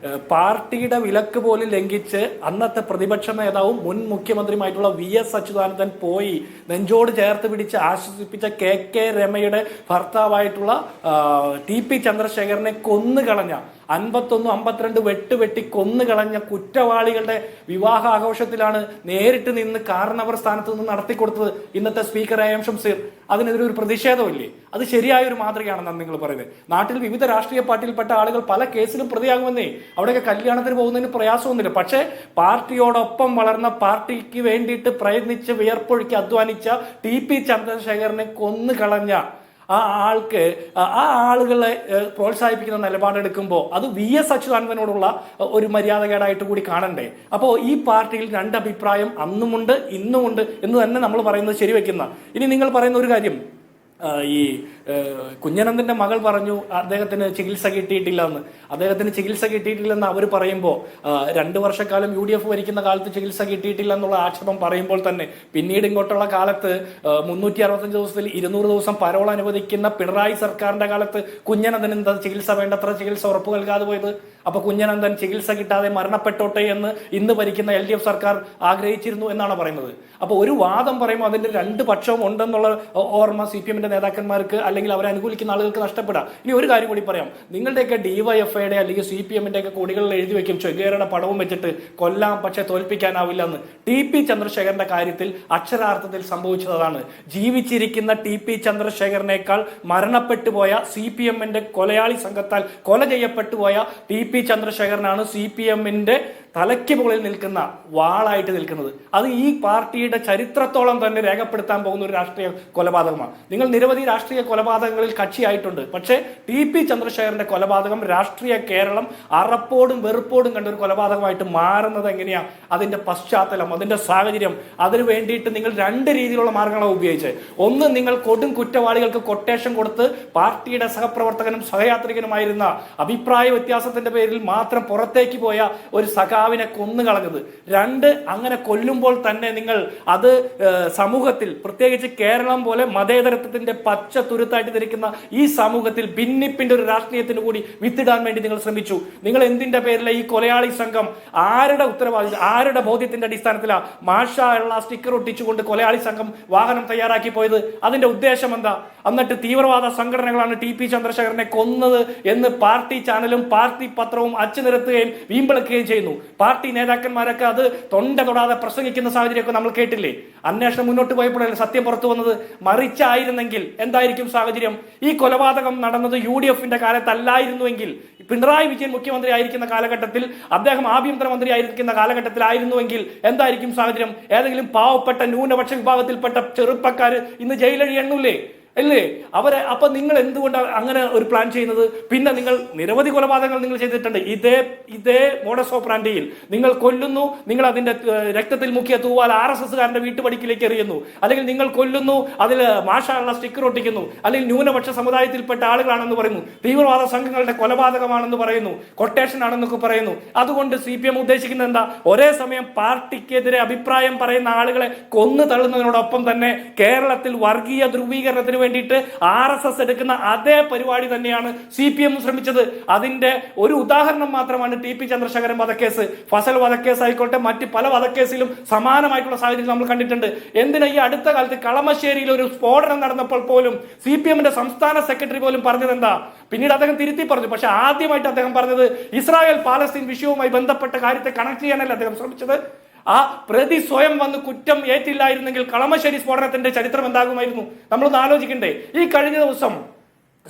പാർട്ടിയുടെ വിലക്ക് പോലും ലംഘിച്ച് അന്നത്തെ പ്രതിപക്ഷ നേതാവും മുൻ മുഖ്യമന്ത്രിയുമായിട്ടുള്ള VS അച്യുതാനന്ദൻ പോയി നെഞ്ചോട് ചേർത്ത് പിടിച്ച് ആശ്വസിപ്പിച്ച KK രമയുടെ ഭർത്താവായിട്ടുള്ള TP ചന്ദ്രശേഖരനെ കൊന്നുകളഞ്ഞ 51-52 വെട്ടി കൊന്നുകളഞ്ഞ കുറ്റവാളികളുടെ വിവാഹ ആഘോഷത്തിലാണ് നേരിട്ട് നിന്ന് കാരണവർ സ്ഥാനത്ത് നിന്ന് നടത്തിക്കൊടുത്തത് ഇന്നത്തെ സ്പീക്കർ AM ഷംസീർ. അതിനെതിരെ ഒരു പ്രതിഷേധമില്ലേ? അത് ശരിയായ ഒരു മാതൃകയാണെന്നാണ് നിങ്ങൾ പറയുന്നത്. നാട്ടിൽ വിവിധ രാഷ്ട്രീയ പാർട്ടിയിൽപ്പെട്ട ആളുകൾ പല കേസിലും പ്രതിയാകുമെന്നേ. അവിടെയൊക്കെ കല്യാണത്തിന് പോകുന്നതിന് പ്രയാസമൊന്നുമില്ല. പക്ഷേ പാർട്ടിയോടൊപ്പം വളർന്ന, പാർട്ടിക്ക് വേണ്ടിയിട്ട് പ്രയത്നിച്ച് വിയർപ്പൊഴുക്കി അധ്വാനിച്ച TP ചന്ദ്രശേഖരനെ കൊന്നുകളഞ്ഞ ആ ആളുകളെ പ്രോത്സാഹിപ്പിക്കുന്ന നിലപാടെടുക്കുമ്പോൾ അത് VS അച്യുതാനന്ദനോടുള്ള ഒരു മര്യാദകേടായിട്ട് കൂടി കാണണ്ടേ? അപ്പോൾ ഈ പാർട്ടിയിൽ രണ്ട് അഭിപ്രായം അന്നുമുണ്ട് ഇന്നുമുണ്ട് എന്ന് തന്നെ നമ്മൾ പറയുന്നത് ശരിവെക്കുന്ന. ഇനി നിങ്ങൾ പറയുന്ന ഒരു കാര്യം, ഈ കുഞ്ഞനന്ദന്റെ മകൾ പറഞ്ഞു അദ്ദേഹത്തിന് ചികിത്സ കിട്ടിയിട്ടില്ല എന്ന്. അദ്ദേഹത്തിന് ചികിത്സ കിട്ടിയിട്ടില്ലെന്ന് അവർ പറയുമ്പോൾ 2 വർഷക്കാലം UDF ഭരിക്കുന്ന കാലത്ത് ചികിത്സ കിട്ടിയിട്ടില്ല എന്നുള്ള ആക്ഷേപം പറയുമ്പോൾ തന്നെ പിന്നീട് ഇങ്ങോട്ടുള്ള കാലത്ത് 365 ദിവസത്തിൽ 200 ദിവസം പരോൾ അനുവദിക്കുന്ന പിണറായി സർക്കാരിന്റെ കാലത്ത് കുഞ്ഞനന്ദൻ എന്താ ചികിത്സ വേണ്ടത്ര ചികിത്സ ഉറപ്പു നൽകാതെ പോയത്? അപ്പൊ കുഞ്ഞനന്ദൻ ചികിത്സ കിട്ടാതെ മരണപ്പെട്ടോട്ടെ എന്ന് ഇന്ന് ഭരിക്കുന്ന LDF സർക്കാർ ആഗ്രഹിച്ചിരുന്നു എന്നാണ് പറയുന്നത്. അപ്പൊ ഒരു വാദം പറയുമ്പോൾ അതിന്റെ 2 പക്ഷവും ഉണ്ടെന്നുള്ള ഓർമ്മ CPM-ന്റെ നേതാക്കന്മാർക്ക് അല്ലെങ്കിൽ അവരെ അനുകൂലിക്കുന്ന ആളുകൾക്ക് നഷ്ടപ്പെടാം. ഇനി ഒരു കാര്യം കൂടി പറയാം, നിങ്ങളുടെയൊക്കെ DYFI-യുടെ അല്ലെങ്കിൽ CPM-ന്റെ ഒക്കെ കൊടികളിൽ എഴുതി വെക്കും ചെഗുവേരയുടെ പടവും വെച്ചിട്ട് കൊല്ലാം പക്ഷെ തോൽപ്പിക്കാനാവില്ല എന്ന്. TP ചന്ദ്രശേഖരന്റെ കാര്യത്തിൽ അക്ഷരാർത്ഥത്തിൽ സംഭവിച്ചതാണ്. ജീവിച്ചിരിക്കുന്ന TP ചന്ദ്രശേഖരനേക്കാൾ മരണപ്പെട്ടു പോയ CPM-ന്റെ കൊലയാളി സംഘത്താൽ കൊല ചെയ്യപ്പെട്ടു പോയ TP ചന്ദ്രശേഖരനാണ് CPM-ന്റെ തലയ്ക്ക് മുകളിൽ നിൽക്കുന്ന വാളായിട്ട് നിൽക്കുന്നത്. അത് ഈ പാർട്ടിയുടെ ചരിത്രത്തോളം തന്നെ രേഖപ്പെടുത്താൻ പോകുന്ന ഒരു രാഷ്ട്രീയ കൊലപാതകമാണ്. നിങ്ങൾ നിരവധി രാഷ്ട്രീയ കൊലപാതകങ്ങളിൽ കക്ഷിയായിട്ടുണ്ട്. പക്ഷേ TP ചന്ദ്രശേഖരന്റെ കൊലപാതകം രാഷ്ട്രീയ കേരളം അറപ്പോടും വെറുപ്പോടും കണ്ട ഒരു കൊലപാതകമായിട്ട് മാറുന്നത് എങ്ങനെയാണ്? അതിന്റെ പശ്ചാത്തലം, അതിന്റെ സാഹചര്യം, അതിനു വേണ്ടിയിട്ട് നിങ്ങൾ 2 രീതിയിലുള്ള മാർഗങ്ങളാണ് ഉപയോഗിച്ചത്. ഒന്ന്, നിങ്ങൾ കൊടും കുറ്റവാളികൾക്ക് കൊട്ടേഷൻ കൊടുത്ത് പാർട്ടിയുടെ സഹപ്രവർത്തകനും സഹയാത്രികനുമായിരുന്ന അഭിപ്രായ വ്യത്യാസത്തിന്റെ പേരിൽ മാത്രം പുറത്തേക്ക് പോയ ഒരു സഖാവിനെ കൊന്നുകളഞ്ഞത്. 2, അങ്ങനെ കൊല്ലുമ്പോൾ തന്നെ നിങ്ങൾ അത് സമൂഹത്തിൽ, പ്രത്യേകിച്ച് കേരളം പോലെ മതേതരത്വത്തിന്റെ പച്ച തുരുത്തായിട്ട് ധരിക്കുന്ന ഈ സമൂഹത്തിൽ ഭിന്നിപ്പിന്റെ ഒരു രാഷ്ട്രീയത്തിന് കൂടി വിത്തിടാൻ വേണ്ടി നിങ്ങൾ ശ്രമിച്ചു. നിങ്ങൾ എന്തിന്റെ പേരിലെ ഈ കൊലയാളി സംഘം ആരുടെ ഉത്തരവാദിത്വം, ആരുടെ ബോധ്യത്തിന്റെ അടിസ്ഥാനത്തിലാണ് മാഷാ ഉള്ള സ്റ്റിക്കർ ഒട്ടിച്ചുകൊണ്ട് കൊലയാളി സംഘം വാഹനം തയ്യാറാക്കി പോയത്? അതിന്റെ ഉദ്ദേശം എന്താ? എന്നിട്ട് തീവ്രവാദ സംഘടനകളാണ് TP ചന്ദ്രശേഖരനെ കൊന്നത് എന്ന് പാർട്ടി ചാനലും പാർട്ടി പത്രവും അച്ചുനിരത്തുകയും വീമ്പിളക്കുകയും ചെയ്യുന്നു. പാർട്ടി നേതാക്കന്മാരൊക്കെ അത് തൊണ്ട തൊടാതെ പ്രസംഗിക്കുന്ന സാഹചര്യമൊക്കെ നമ്മൾ കേട്ടില്ലേ? അന്വേഷണം മുന്നോട്ട് പോയപ്പോഴല്ലേ സത്യം പുറത്തു വന്നത്? മറിച്ചായിരുന്നെങ്കിൽ എന്തായിരിക്കും സാഹചര്യം? ഈ കൊലപാതകം നടന്നത് UDF-ന്റെ കാലത്തല്ലായിരുന്നുവെങ്കിൽ, പിണറായി വിജയൻ മുഖ്യമന്ത്രി ആയിരിക്കുന്ന കാലഘട്ടത്തിൽ, അദ്ദേഹം ആഭ്യന്തരമന്ത്രി ആയിരിക്കുന്ന കാലഘട്ടത്തിലായിരുന്നുവെങ്കിൽ എന്തായിരിക്കും സാഹചര്യം? ഏതെങ്കിലും പാവപ്പെട്ട ന്യൂനപക്ഷ വിഭാഗത്തിൽപ്പെട്ട ചെറുപ്പക്കാർ ഇന്ന് ജയിലഴി എണ്ണൂല്ലേ? അല്ലേ? അവരെ അപ്പൊ നിങ്ങൾ എന്തുകൊണ്ടാണ് അങ്ങനെ ഒരു പ്ലാൻ ചെയ്യുന്നത്? പിന്നെ നിങ്ങൾ നിരവധി കൊലപാതകങ്ങൾ നിങ്ങൾ ചെയ്തിട്ടുണ്ട്. ഇതേ മോഡസ് ഓപ്പറാൻഡിയിൽ നിങ്ങൾ കൊല്ലുന്നു, നിങ്ങൾ അതിന്റെ രക്തത്തിൽ മുക്കിയ തൂവാൽ RSS-കാരന്റെ വീട്ടുപടിക്കിലേക്ക് എറിയുന്നു, അല്ലെങ്കിൽ നിങ്ങൾ കൊല്ലുന്നു, അതിൽ മാഷാള്ള സ്റ്റിക്കർ ഒട്ടിക്കുന്നു, അല്ലെങ്കിൽ ന്യൂനപക്ഷ സമുദായത്തിൽപ്പെട്ട ആളുകളാണെന്ന് പറയുന്നു, തീവ്രവാദ സംഘങ്ങളുടെ കൊലപാതകമാണെന്ന് പറയുന്നു, കൊട്ടേഷൻ ആണെന്നൊക്കെ പറയുന്നു. അതുകൊണ്ട് CPM ഉദ്ദേശിക്കുന്നത് എന്താ? ഒരേ സമയം പാർട്ടിക്കെതിരെ അഭിപ്രായം പറയുന്ന ആളുകളെ കൊന്നു തള്ളുന്നതിനോടൊപ്പം തന്നെ കേരളത്തിൽ വർഗീയ ധ്രുവീകരണത്തിന് വേണ്ടിയിട്ട് RSS എടുക്കുന്ന അതേ പരിപാടി തന്നെയാണ് CPM ശ്രമിച്ചത്. അതിന്റെ ഒരു ഉദാഹരണം മാത്രമാണ് TP ചന്ദ്രശേഖരൻ വധക്കേസ്. ഫസൽ വധക്കേസ് ആയിക്കോട്ടെ, മറ്റ് പല വധക്കേസിലും സമാനമായിട്ടുള്ള സാഹചര്യം നമ്മൾ കണ്ടിട്ടുണ്ട്. എന്തിനാ ഈ അടുത്ത കാലത്ത് കളമശ്ശേരിയിൽ ഒരു സ്ഫോടനം നടന്നപ്പോൾ പോലും CPM-ന്റെ സംസ്ഥാന സെക്രട്ടറി പോലും പറഞ്ഞത് എന്താ? പിന്നീട് അദ്ദേഹം തിരുത്തി പറഞ്ഞു. പക്ഷെ ആദ്യമായിട്ട് അദ്ദേഹം പറഞ്ഞത് ഇസ്രായേൽ പാലസ്തീൻ വിഷയവുമായി ബന്ധപ്പെട്ട കാര്യത്തെ കണക്ട് ചെയ്യാനല്ല അദ്ദേഹം ശ്രമിച്ചത്. ആ പ്രതി സ്വയം വന്ന് കുറ്റം ഏറ്റില്ലായിരുന്നെങ്കിൽ കളമശ്ശേരി സ്ഫോടനത്തിന്റെ ചരിത്രം എന്താകുമായിരുന്നു? നമ്മളൊന്ന് ആലോചിക്കണ്ടേ? ഈ കഴിഞ്ഞ ദിവസം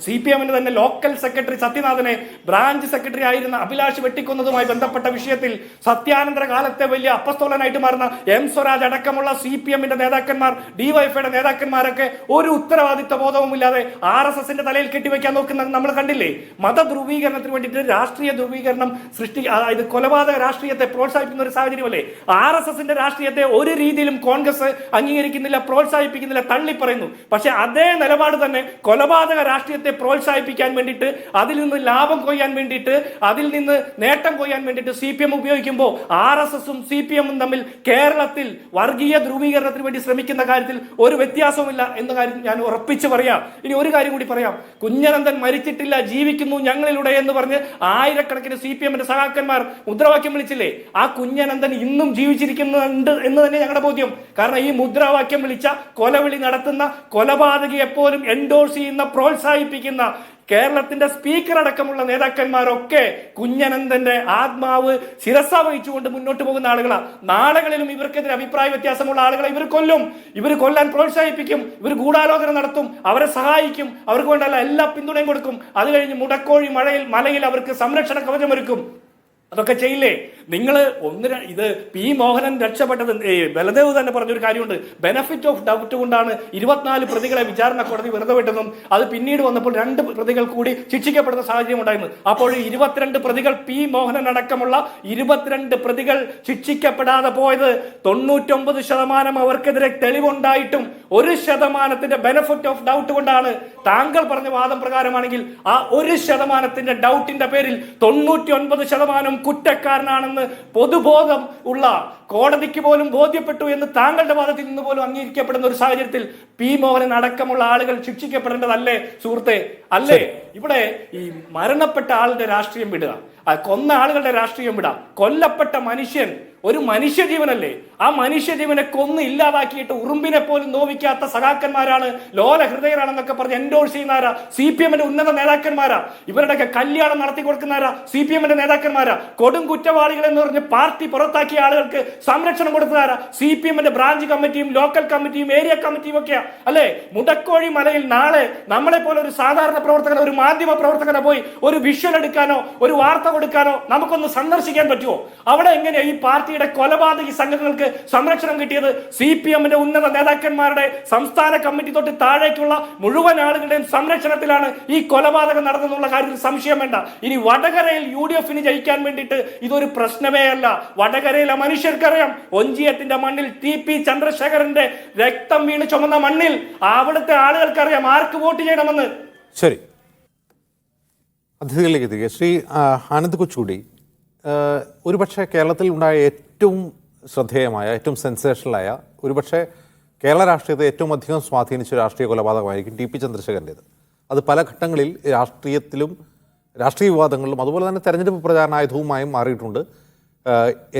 CPM-ന്റെ തന്നെ ലോക്കൽ സെക്രട്ടറി സത്യനാഥനെ ബ്രാഞ്ച് സെക്രട്ടറി ആയിരുന്ന അഭിലാഷ് വെട്ടിക്കൊന്നതുമായി ബന്ധപ്പെട്ട വിഷയത്തിൽ സത്യാനന്തര കാലത്തെ വലിയ അപ്പസ്തോലനായിട്ട് മാറുന്ന M. സ്വരാജ് അടക്കമുള്ള CPM-ന്റെ നേതാക്കന്മാർ, DYFIയുടെ നേതാക്കന്മാരൊക്കെ ഒരു ഉത്തരവാദിത്വ ബോധവുമില്ലാതെ RSSന്റെ തലയിൽ കെട്ടിവെക്കാൻ നോക്കുന്നത് നമ്മൾ കണ്ടില്ലേ? മതധ്രുവീകരണത്തിന് വേണ്ടിയിട്ട് രാഷ്ട്രീയ ധ്രുവീകരണം ഇത് കൊലപാതക രാഷ്ട്രീയത്തെ പ്രോത്സാഹിപ്പിക്കുന്ന ഒരു സാഹചര്യമല്ലേ? RSSന്റെ രാഷ്ട്രീയത്തെ ഒരു രീതിയിലും കോൺഗ്രസ് അംഗീകരിക്കുന്നില്ല, പ്രോത്സാഹിപ്പിക്കുന്നില്ല, തള്ളിപ്പറയുന്നു. പക്ഷെ അതേ നിലപാട് തന്നെ കൊലപാതക രാഷ്ട്രീയത്തെ പ്രോത്സാഹിപ്പിക്കാൻ വേണ്ടിയിട്ട്, അതിൽ നിന്ന് ലാഭം കൊയ്യാൻ വേണ്ടിയിട്ട്, അതിൽ നിന്ന് നേട്ടം കൊയ്യാൻ വേണ്ടിയിട്ട് CPM ഉപയോഗിക്കുമ്പോൾ RSSും CPM-ഉം തമ്മിൽ കേരളത്തിൽ വർഗീയ ധ്രുവീകരണത്തിന് വേണ്ടി ശ്രമിക്കുന്ന കാര്യത്തിൽ ഒരു വ്യത്യാസവുമില്ല എന്ന കാര്യം ഞാൻ ഉറപ്പിച്ച് പറയാം. ഇനി ഒരു കാര്യം കൂടി പറയാം. കുഞ്ഞനന്തൻ മരിച്ചിട്ടില്ല, ജീവിക്കുന്നു ഞങ്ങളിലൂടെ എന്ന് പറഞ്ഞ് ആയിരക്കണക്കിന് CPM-ന്റെ സഹാക്കന്മാർ മുദ്രാവാക്യം വിളിച്ചില്ലേ? ആ കുഞ്ഞനന്തൻ ഇന്നും ജീവിച്ചിരിക്കുന്നുണ്ട് എന്ന് തന്നെ ഞങ്ങളുടെ ബോധ്യം. കാരണം ഈ മുദ്രാവാക്യം വിളിച്ച, കൊലവിളി നടത്തുന്ന, കൊലപാതകയെ പോലും എൻഡോഴ്സ് ചെയ്യുന്ന, പ്രോത്സാഹിപ്പിക്കുന്ന കേരളത്തിന്റെ സ്പീക്കർ അടക്കമുള്ള നേതാക്കന്മാരൊക്കെ കുഞ്ഞനന്തന്റെ ആത്മാവ് ശിരസ വഹിച്ചുകൊണ്ട് മുന്നോട്ട് പോകുന്ന ആളുകളാണ്. നാളുകളിലും ഇവർക്കെതിരെ അഭിപ്രായ വ്യത്യാസമുള്ള ആളുകളെ ഇവർ കൊല്ലും, ഇവർ കൊല്ലാൻ പ്രോത്സാഹിപ്പിക്കും, ഇവർ ഗൂഢാലോചന നടത്തും, അവരെ സഹായിക്കും, അവർക്ക് വേണ്ട എല്ലാ പിന്തുണയും കൊടുക്കും. അത് കഴിഞ്ഞ് മുടക്കോഴി മലയിൽ അവർക്ക് സംരക്ഷണ കവചമൊരുക്കും. അതൊക്കെ ചെയ്യില്ലേ നിങ്ങൾ? ഇത് P. മോഹനൻ രക്ഷപ്പെട്ടത് ബലദേവ് തന്നെ പറഞ്ഞൊരു കാര്യമുണ്ട്. ബെനഫിറ്റ് ഓഫ് ഡൗട്ട് കൊണ്ടാണ് 24 പ്രതികളെ വിചാരണ കോടതി വെറുതെ വിട്ടതും അത് പിന്നീട് വന്നപ്പോൾ 2 പ്രതികൾ കൂടി ശിക്ഷിക്കപ്പെടുന്ന സാഹചര്യം ഉണ്ടായിരുന്നു. അപ്പോൾ 22 പ്രതികൾ, P. മോഹനൻ അടക്കമുള്ള 22 പ്രതികൾ ശിക്ഷിക്കപ്പെടാതെ പോയത് 99% അവർക്കെതിരെ തെളിവുണ്ടായിട്ടും 1% ബെനഫിറ്റ് ഓഫ് ഡൗട്ട് കൊണ്ടാണ്. താങ്കൾ പറഞ്ഞ വാദം പ്രകാരമാണെങ്കിൽ ആ 1% ഡൗട്ടിന്റെ പേരിൽ 99% കുറ്റക്കാരനാണെന്ന് പൊതുബോധം ഉള്ള കോടതിക്ക് പോലും ബോധ്യപ്പെട്ടു എന്ന് താങ്കളുടെ വാദത്തിൽ നിന്ന് പോലും അംഗീകരിക്കപ്പെടുന്ന ഒരു സാഹചര്യത്തിൽ P. മോഹനൻ അടക്കമുള്ള ആളുകൾ ശിക്ഷിക്കപ്പെടേണ്ടതല്ലേ സുഹൃത്തെ? അല്ലേ? ഇവിടെ ഈ മരണപ്പെട്ട ആളുടെ രാഷ്ട്രീയം വിടുക, കൊന്ന ആളുകളുടെ രാഷ്ട്രീയം വിടാം. കൊല്ലപ്പെട്ട മനുഷ്യൻ ഒരു മനുഷ്യജീവനല്ലേ? ആ മനുഷ്യജീവനെ കൊന്ന് ഇല്ലാതാക്കിയിട്ട് ഉറുമ്പിനെ പോലും നോവിക്കാത്ത സഖാക്കന്മാരാണ്, ലോല ഹൃദയരാണെന്നൊക്കെ പറഞ്ഞ് എൻഡോഴ്സ് ചെയ്യുന്നവരാ CPM-ന്റെ ഉന്നത നേതാക്കന്മാരാ. ഇവരുടെയൊക്കെ കല്യാണം നടത്തി കൊടുക്കുന്നവരാ CPM-ന്റെ നേതാക്കന്മാരാ. കൊടും കുറ്റവാളികൾ എന്ന് പറഞ്ഞ് പാർട്ടി പുറത്താക്കിയ ആളുകൾക്ക് സംരക്ഷണം കൊടുത്തതാരാ? CPM-ന്റെ ബ്രാഞ്ച് കമ്മിറ്റിയും ലോക്കൽ കമ്മിറ്റിയും ഏരിയ കമ്മിറ്റിയും ഒക്കെയാ അല്ലെ? മുടക്കോഴി മലയിൽ നാളെ നമ്മളെ പോലെ ഒരു സാധാരണ പ്രവർത്തകൻ, ഒരു മാധ്യമ പ്രവർത്തകനെ പോയി ഒരു വിഷ്വൽ എടുക്കാനോ ഒരു വാർത്ത കൊടുക്കാനോ നമുക്കൊന്ന് സന്ദർശിക്കാൻ പറ്റുമോ? അവിടെ എങ്ങനെയാ ഈ പാർട്ടിയുടെ കൊലപാതകി സംഘങ്ങൾക്ക് സംരക്ഷണം കിട്ടിയത്? CPM-ന്റെ ഉന്നത നേതാക്കന്മാരുടെ സംസ്ഥാന കമ്മിറ്റി തൊട്ട് താഴേക്കുള്ള മുഴുവൻ ആളുകളുടെയും സംരക്ഷണത്തിലാണ് ഈ കൊലപാതകം നടന്നെന്നുള്ള കാര്യത്തിൽ സംശയം വേണ്ട. ഇനി വടകരയിൽ UDF-ന് ജയിക്കാൻ വേണ്ടിയിട്ട് ഇതൊരു പ്രശ്നമേ അല്ല. വടകരയിലെ മനുഷ്യർക്കറിയാം, ഒഞ്ചിയത്തിന്റെ മണ്ണിൽ TP ചന്ദ്രശേഖരന്റെ രക്തം വീണ് ചുമന്ന മണ്ണിൽ അവിടുത്തെ ആളുകൾക്കറിയാം ആർക്ക് വോട്ട് ചെയ്യണമെന്ന്. ശരി, അതിഥികളിലേക്ക് തിരികെ. ശ്രീ ആനന്ദ് കൊച്ചുകൂടി, ഒരുപക്ഷെ കേരളത്തിൽ ഉണ്ടായ ഏറ്റവും ശ്രദ്ധേയമായ, ഏറ്റവും സെൻസേഷണലായ, ഒരുപക്ഷെ കേരള രാഷ്ട്രീയത്തെ ഏറ്റവും അധികം സ്വാധീനിച്ച രാഷ്ട്രീയ കൊലപാതകമായിരിക്കും TP ചന്ദ്രശേഖരൻ്റേത്. അത് പല ഘട്ടങ്ങളിൽ രാഷ്ട്രീയത്തിലും രാഷ്ട്രീയ വിവാദങ്ങളിലും അതുപോലെ തന്നെ തെരഞ്ഞെടുപ്പ് പ്രചാരണായുധവുമായും മാറിയിട്ടുണ്ട്.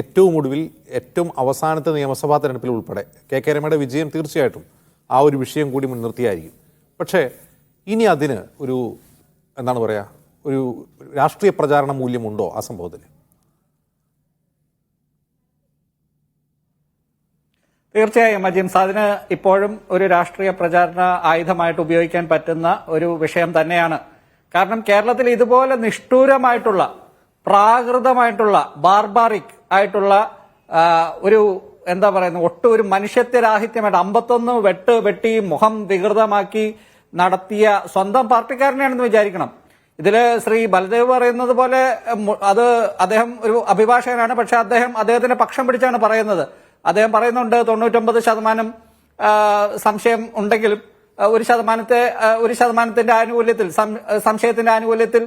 ഏറ്റവും ഒടുവിൽ ഏറ്റവും അവസാനത്തെ നിയമസഭാ തെരഞ്ഞെടുപ്പിൽ ഉൾപ്പെടെ KK രമയുടെ വിജയം തീർച്ചയായിട്ടും ആ ഒരു വിഷയം കൂടി മുൻനിർത്തിയായിരിക്കും. പക്ഷേ ഇനി അതിന് ഒരു എന്താണ് പറയുക, ഒരു രാഷ്ട്രീയ പ്രചാരണ മൂല്യമുണ്ടോ ആ സംഭവത്തിൽ? തീർച്ചയായും അജിംസ്, അതിന് ഇപ്പോഴും ഒരു രാഷ്ട്രീയ പ്രചാരണ ആയുധമായിട്ട് ഉപയോഗിക്കാൻ പറ്റുന്ന ഒരു വിഷയം തന്നെയാണ്. കാരണം കേരളത്തിൽ ഇതുപോലെ നിഷ്ഠൂരമായിട്ടുള്ള, പ്രാകൃതമായിട്ടുള്ള, ബാർബാറിക് ആയിട്ടുള്ള ഒരു എന്താ പറയുന്നത്, ഒട്ടും ഒരു മനുഷ്യത്വരാഹിത്യമായിട്ട് 51 വെട്ടി മുഖം വികൃതമാക്കി നടത്തിയ സ്വന്തം പാർട്ടിക്കാരനെയാണെന്ന് വിചാരിക്കണം. ഇതില് ശ്രീ ബലദേവ് പറയുന്നത് പോലെ അത് അദ്ദേഹം ഒരു അഭിഭാഷകനാണ്, പക്ഷെ അദ്ദേഹത്തിന്റെ പക്ഷം പിടിച്ചാണ് പറയുന്നത്. അദ്ദേഹം പറയുന്നുണ്ട് 99% സംശയം ഉണ്ടെങ്കിലും 1% ആനുകൂല്യത്തിൽ, സംശയത്തിന്റെ ആനുകൂല്യത്തിൽ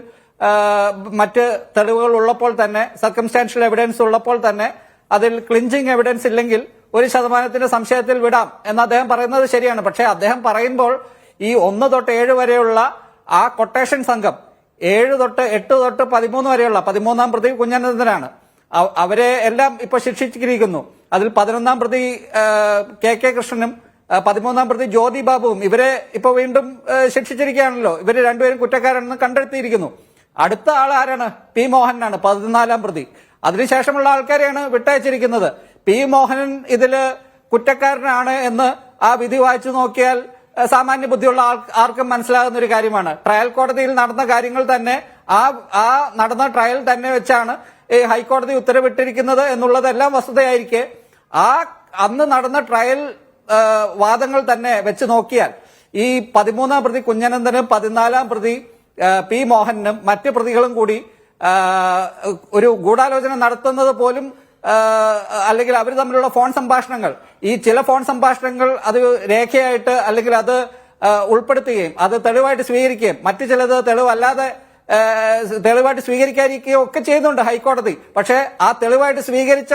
മറ്റ് തെളിവുകൾ ഉള്ളപ്പോൾ തന്നെ, സർക്കംസ്റ്റാൻഷ്യൽ എവിഡൻസ് ഉള്ളപ്പോൾ തന്നെ, അതിൽ ക്ലിഞ്ചിങ് എവിഡൻസ് ഇല്ലെങ്കിൽ 1% സംശയത്തിൽ വിടാം എന്ന് അദ്ദേഹം പറയുന്നത് ശരിയാണ്. പക്ഷെ അദ്ദേഹം പറയുമ്പോൾ ഈ 1 തൊട്ട് 7 വരെയുള്ള ആ കൊട്ടേഷൻ സംഘം, 7 തൊട്ട് 8 തൊട്ട് 13 വരെയുള്ള 13ാം പ്രതി കുഞ്ഞനന്തനാണ്. അവരെ എല്ലാം ഇപ്പൊ ശിക്ഷിച്ചിരിക്കുന്നു. അതിൽ 11ാം പ്രതി KK കൃഷ്ണനും 13ാം പ്രതി ജ്യോതി ബാബുവും ഇവരെ ഇപ്പൊ വീണ്ടും ശിക്ഷിച്ചിരിക്കുകയാണല്ലോ. ഇവര് രണ്ടുപേരും കുറ്റക്കാരാണെന്ന് കണ്ടെത്തിയിരിക്കുന്നു. അടുത്ത ആൾ ആരാണ്? P. മോഹനാണ് 14ാം പ്രതി. അതിനുശേഷമുള്ള ആൾക്കാരെയാണ് വിട്ടയച്ചിരിക്കുന്നത്. P. മോഹനൻ ഇതില് കുറ്റക്കാരനാണ് എന്ന് ആ വിധി വായിച്ചു നോക്കിയാൽ സാമാന്യ ബുദ്ധിയുള്ള ആർക്കും മനസ്സിലാകുന്ന ഒരു കാര്യമാണ്. ട്രയൽ കോടതിയിൽ നടന്ന കാര്യങ്ങൾ തന്നെ ആ നടന്ന ട്രയൽ തന്നെ വെച്ചാണ് ഈ ഹൈക്കോടതി ഉത്തരവിട്ടിരിക്കുന്നത് എന്നുള്ളതെല്ലാം വസ്തുതയായിരിക്കെ അന്ന് നടന്ന ട്രയൽ വാദങ്ങൾ തന്നെ വെച്ച് നോക്കിയാൽ ഈ 13-ാം പ്രതി കുഞ്ഞനന്ദനും 14-ാം പ്രതി പി മോഹനും മറ്റ് പ്രതികളും കൂടി ഒരു ഗൂഢാലോചന നടത്തുന്നത് പോലും അല്ലെങ്കിൽ അവർ തമ്മിലുള്ള ഫോൺ സംഭാഷണങ്ങൾ, ഈ ചില ഫോൺ സംഭാഷണങ്ങൾ അത് രേഖയായിട്ട് അല്ലെങ്കിൽ അത് ഉൾപ്പെടുത്തുകയും അത് തെളിവായിട്ട് സ്വീകരിക്കുകയും മറ്റു ചിലത് തെളിവല്ലാതെ തെളിവായിട്ട് സ്വീകരിക്കാതിരിക്കുകയും ഒക്കെ ചെയ്യുന്നുണ്ട് ഹൈക്കോടതി. പക്ഷേ ആ തെളിവായിട്ട് സ്വീകരിച്ച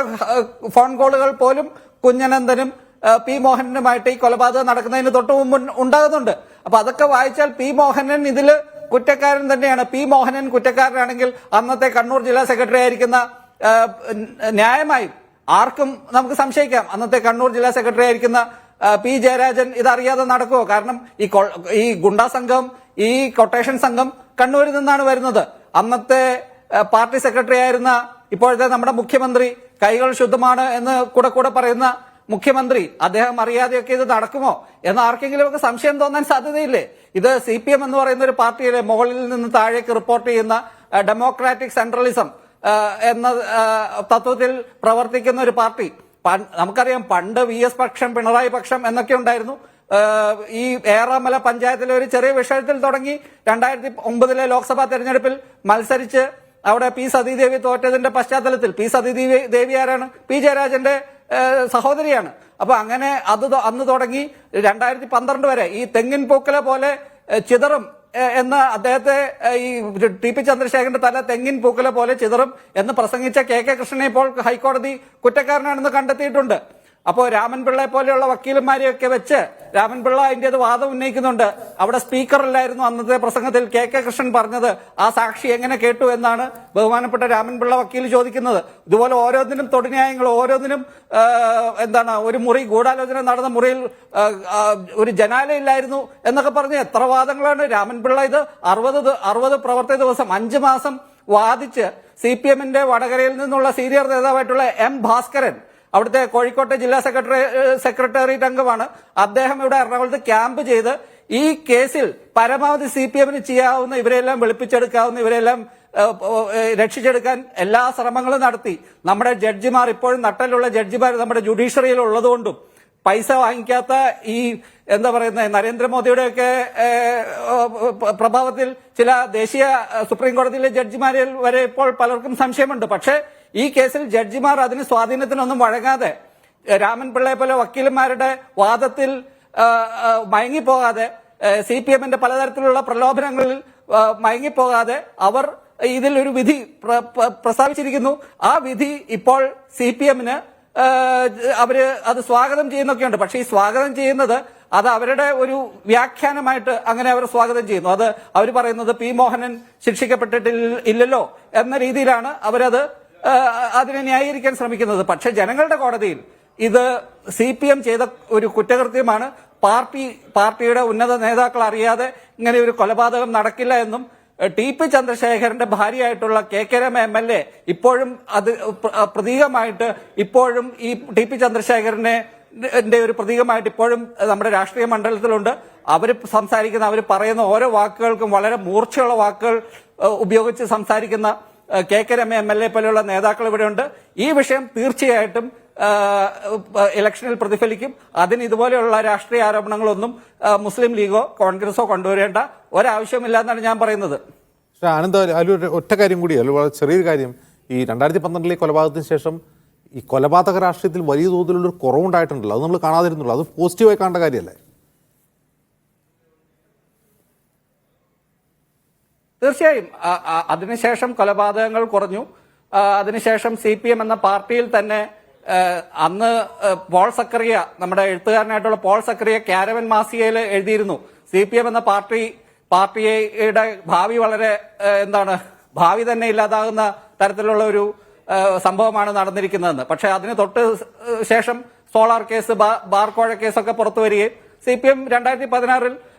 ഫോൺ കോളുകൾ പോലും കുഞ്ഞനന്ദനും പി മോഹനനുമായിട്ട് ഈ കൊലപാതകം നടക്കുന്നതിന് തൊട്ട് മുമ്പ് ഉണ്ടാകുന്നുണ്ട്. അപ്പൊ അതൊക്കെ വായിച്ചാൽ പി മോഹനൻ ഇതില് കുറ്റക്കാരൻ തന്നെയാണ്. പി മോഹനൻ കുറ്റക്കാരനാണെങ്കിൽ അന്നത്തെ കണ്ണൂർ ജില്ലാ സെക്രട്ടറി ആയിരിക്കുന്ന ന്യായമായും ആർക്കും നമുക്ക് സംശയിക്കാം, അന്നത്തെ കണ്ണൂർ ജില്ലാ സെക്രട്ടറി ആയിരിക്കുന്ന പി ജയരാജൻ ഇതറിയാതെ നടക്കുമോ? കാരണം ഈ ഗുണ്ടാ സംഘം, ഈ കൊട്ടേഷൻ സംഘം കണ്ണൂരിൽ നിന്നാണ് വരുന്നത്. അന്നത്തെ പാർട്ടി സെക്രട്ടറി ആയിരുന്ന ഇപ്പോഴത്തെ നമ്മുടെ മുഖ്യമന്ത്രി, കൈകൾ ശുദ്ധമാണ് എന്ന് കൂടെ പറയുന്ന മുഖ്യമന്ത്രി, അദ്ദേഹം അറിയാതെയൊക്കെ ഇത് നടക്കുമോ എന്ന് ആർക്കെങ്കിലും ഒക്കെ സംശയം തോന്നാൻ സാധ്യതയില്ലേ? ഇത് CPM എന്ന് പറയുന്ന ഒരു പാർട്ടിയിലെ മുകളിൽ നിന്ന് താഴേക്ക് റിപ്പോർട്ട് ചെയ്യുന്ന ഡെമോക്രാറ്റിക് സെൻട്രലിസം എന്ന തത്വത്തിൽ പ്രവർത്തിക്കുന്ന ഒരു പാർട്ടി. നമുക്കറിയാം, പണ്ട് VS പക്ഷം, പിണറായി പക്ഷം എന്നൊക്കെ ഉണ്ടായിരുന്നു. ഈ ഏറാമല പഞ്ചായത്തിലെ ഒരു ചെറിയ വിഷയത്തിൽ തുടങ്ങി 2009 ലോക്സഭാ തെരഞ്ഞെടുപ്പിൽ മത്സരിച്ച് അവിടെ പി സതീദേവി തോറ്റതിന്റെ പശ്ചാത്തലത്തിൽ, പി സതീദേവി ആരാണ്? പി ജയരാജന്റെ സഹോദരിയാണ്. അപ്പൊ അങ്ങനെ അന്ന് തുടങ്ങി 2012 വരെ ഈ തെങ്ങിൻ പൂക്കല പോലെ ചിതറും എന്ന് അദ്ദേഹത്തെ ഈ TP ചന്ദ്രശേഖരന്റെ തല തെങ്ങിൻ പൂക്കല പോലെ ചിതറും എന്ന് പ്രസംഗിച്ച KK കൃഷ്ണനെ ഇപ്പോൾ ഹൈക്കോടതി കുറ്റക്കാരനാണെന്ന് കണ്ടെത്തിയിട്ടുണ്ട്. അപ്പോൾ രാമൻപിള്ളയെ പോലെയുള്ള വക്കീലന്മാരെയൊക്കെ വെച്ച് രാമൻപിള്ള അതിന്റെ വാദം ഉന്നയിക്കുന്നുണ്ട്. അവിടെ സ്പീക്കറില്ലായിരുന്നു അന്നത്തെ പ്രസംഗത്തിൽ KK കൃഷ്ണൻ പറഞ്ഞത്, ആ സാക്ഷി എങ്ങനെ കേട്ടു എന്നാണ് ബഹുമാനപ്പെട്ട രാമൻപിള്ള വക്കീൽ ചോദിക്കുന്നത്. ഇതുപോലെ ഓരോന്നിനും തൊടുന്യായങ്ങൾ, ഓരോന്നിനും ഒരു മുറി, ഗൂഢാലോചന നടന്ന മുറിയിൽ ഒരു ജനാലയില്ലായിരുന്നു എന്നൊക്കെ പറഞ്ഞ് എത്ര വാദങ്ങളാണ് രാമൻപിള്ള. ഇത് 60 പ്രവർത്തി ദിവസം 5 മാസം വാദിച്ച് CPM-ന്റെ വടകരയിൽ നിന്നുള്ള സീനിയർ നേതാവായിട്ടുള്ള M ഭാസ്കരൻ, അവിടുത്തെ കോഴിക്കോട്ടെ ജില്ലാ സെക്രട്ടേറിയറ്റ് അംഗമാണ് അദ്ദേഹം, ഇവിടെ എറണാകുളത്ത് ക്യാമ്പ് ചെയ്ത് ഈ കേസിൽ പരമാവധി CPM-ന് ചെയ്യാവുന്ന, ഇവരെല്ലാം വെളുപ്പിച്ചെടുക്കാവുന്ന, ഇവരെല്ലാം രക്ഷിച്ചെടുക്കാൻ എല്ലാ ശ്രമങ്ങളും നടത്തി. നമ്മുടെ ജഡ്ജിമാർ, ഇപ്പോഴും നട്ടലുള്ള ജഡ്ജിമാർ നമ്മുടെ ജുഡീഷ്യറിയിൽ ഉള്ളതുകൊണ്ടും പൈസ വാങ്ങിക്കാത്ത ഈ നരേന്ദ്രമോദിയുടെ ഒക്കെ പ്രഭാവത്തിൽ ചില ദേശീയ സുപ്രീം കോടതിയിലെ ജഡ്ജിമാരിൽ വരെ ഇപ്പോൾ പലർക്കും സംശയമുണ്ട്. പക്ഷേ ഈ കേസിൽ ജഡ്ജിമാർ അതിന് സ്വാധീനത്തിനൊന്നും വഴങ്ങാതെ, രാമൻപിള്ളയെ പോലെ വക്കീലന്മാരുടെ വാദത്തിൽ മയങ്ങിപ്പോകാതെ, CPM-ന്റെ പലതരത്തിലുള്ള പ്രലോഭനങ്ങളിൽ മയങ്ങിപ്പോകാതെ അവർ ഇതിൽ ഒരു വിധി പ്രസ്താവിച്ചിരിക്കുന്നു. ആ വിധി ഇപ്പോൾ CPM-ന് അവര് അത് സ്വാഗതം ചെയ്യുന്നൊക്കെയുണ്ട്. പക്ഷെ ഈ സ്വാഗതം ചെയ്യുന്നത് അത് അവരുടെ ഒരു വ്യാഖ്യാനമായിട്ട് അങ്ങനെ അവർ സ്വാഗതം ചെയ്യുന്നു. അത് അവർ പറയുന്നത് പി മോഹനൻ ശിക്ഷിക്കപ്പെട്ടിട്ടില്ലല്ലോ എന്ന രീതിയിലാണ് അവരത് അതിനെ ന്യായീകരിക്കാൻ ശ്രമിക്കുന്നത്. പക്ഷെ ജനങ്ങളുടെ കോടതിയിൽ ഇത് CPM ചെയ്ത ഒരു കുറ്റകൃത്യമാണ്. പാർട്ടിയുടെ ഉന്നത നേതാക്കൾ അറിയാതെ ഇങ്ങനെ ഒരു കൊലപാതകം നടക്കില്ല എന്നും TP ചന്ദ്രശേഖരന്റെ ഭാര്യയായിട്ടുള്ള KK രമ MLA ഇപ്പോഴും അത് പ്രതീകമായിട്ട്, ഇപ്പോഴും ഈ TP ചന്ദ്രശേഖരന്റെ ഒരു പ്രതീകമായിട്ട് ഇപ്പോഴും നമ്മുടെ രാഷ്ട്രീയ മണ്ഡലത്തിലുണ്ട്. അവർ സംസാരിക്കുന്ന, അവർ പറയുന്ന ഓരോ വാക്കുകൾക്കും വളരെ മൂർച്ചയുള്ള വാക്കുകൾ ഉപയോഗിച്ച് സംസാരിക്കുന്ന KK രമ MLA പോലെയുള്ള നേതാക്കൾ ഇവിടെയുണ്ട്. ഈ വിഷയം തീർച്ചയായിട്ടും ഇലക്ഷനിൽ പ്രതിഫലിക്കും. അതിന് ഇതുപോലെയുള്ള രാഷ്ട്രീയ ആരോപണങ്ങളൊന്നും മുസ്ലിം ലീഗോ കോൺഗ്രസോ കൊണ്ടുവരേണ്ട ഒരാവശ്യമില്ല എന്നാണ് ഞാൻ പറയുന്നത്. ആനന്ദ, അതിലൊരു ഒറ്റ കാര്യം കൂടി, വളരെ ചെറിയൊരു കാര്യം. ഈ 2012 കൊലപാതകത്തിന് ശേഷം ഈ കൊലപാതക രാഷ്ട്രീയത്തിൽ വലിയ തോതിലുള്ളൊരു കുറവുണ്ടായിട്ടുണ്ടല്ലോ. അത് നമ്മൾ കാണാതിരുന്നുള്ളൂ. അത് പോസിറ്റീവായി കാണേണ്ട കാര്യമല്ലേ? തീർച്ചയായും അതിനുശേഷം കൊലപാതകങ്ങൾ കുറഞ്ഞു. അതിനുശേഷം CPM എന്ന പാർട്ടിയിൽ തന്നെ അന്ന് പോൾ സക്കറിയ, നമ്മുടെ എഴുത്തുകാരനായിട്ടുള്ള പോൾ സക്കറിയ കാരവൻ മാസികയിൽ എഴുതിയിരുന്നു, CPM എന്ന പാർട്ടിയുടെ ഭാവി വളരെ ഭാവി തന്നെ ഇല്ലാതാകുന്ന തരത്തിലുള്ള ഒരു സംഭവമാണ് നടന്നിരിക്കുന്നതെന്ന്. പക്ഷെ അതിന് തൊട്ട് ശേഷം സോളാർ കേസ്, ബാർക്കോഴ കേസൊക്കെ പുറത്തു വരികയും CPM 2016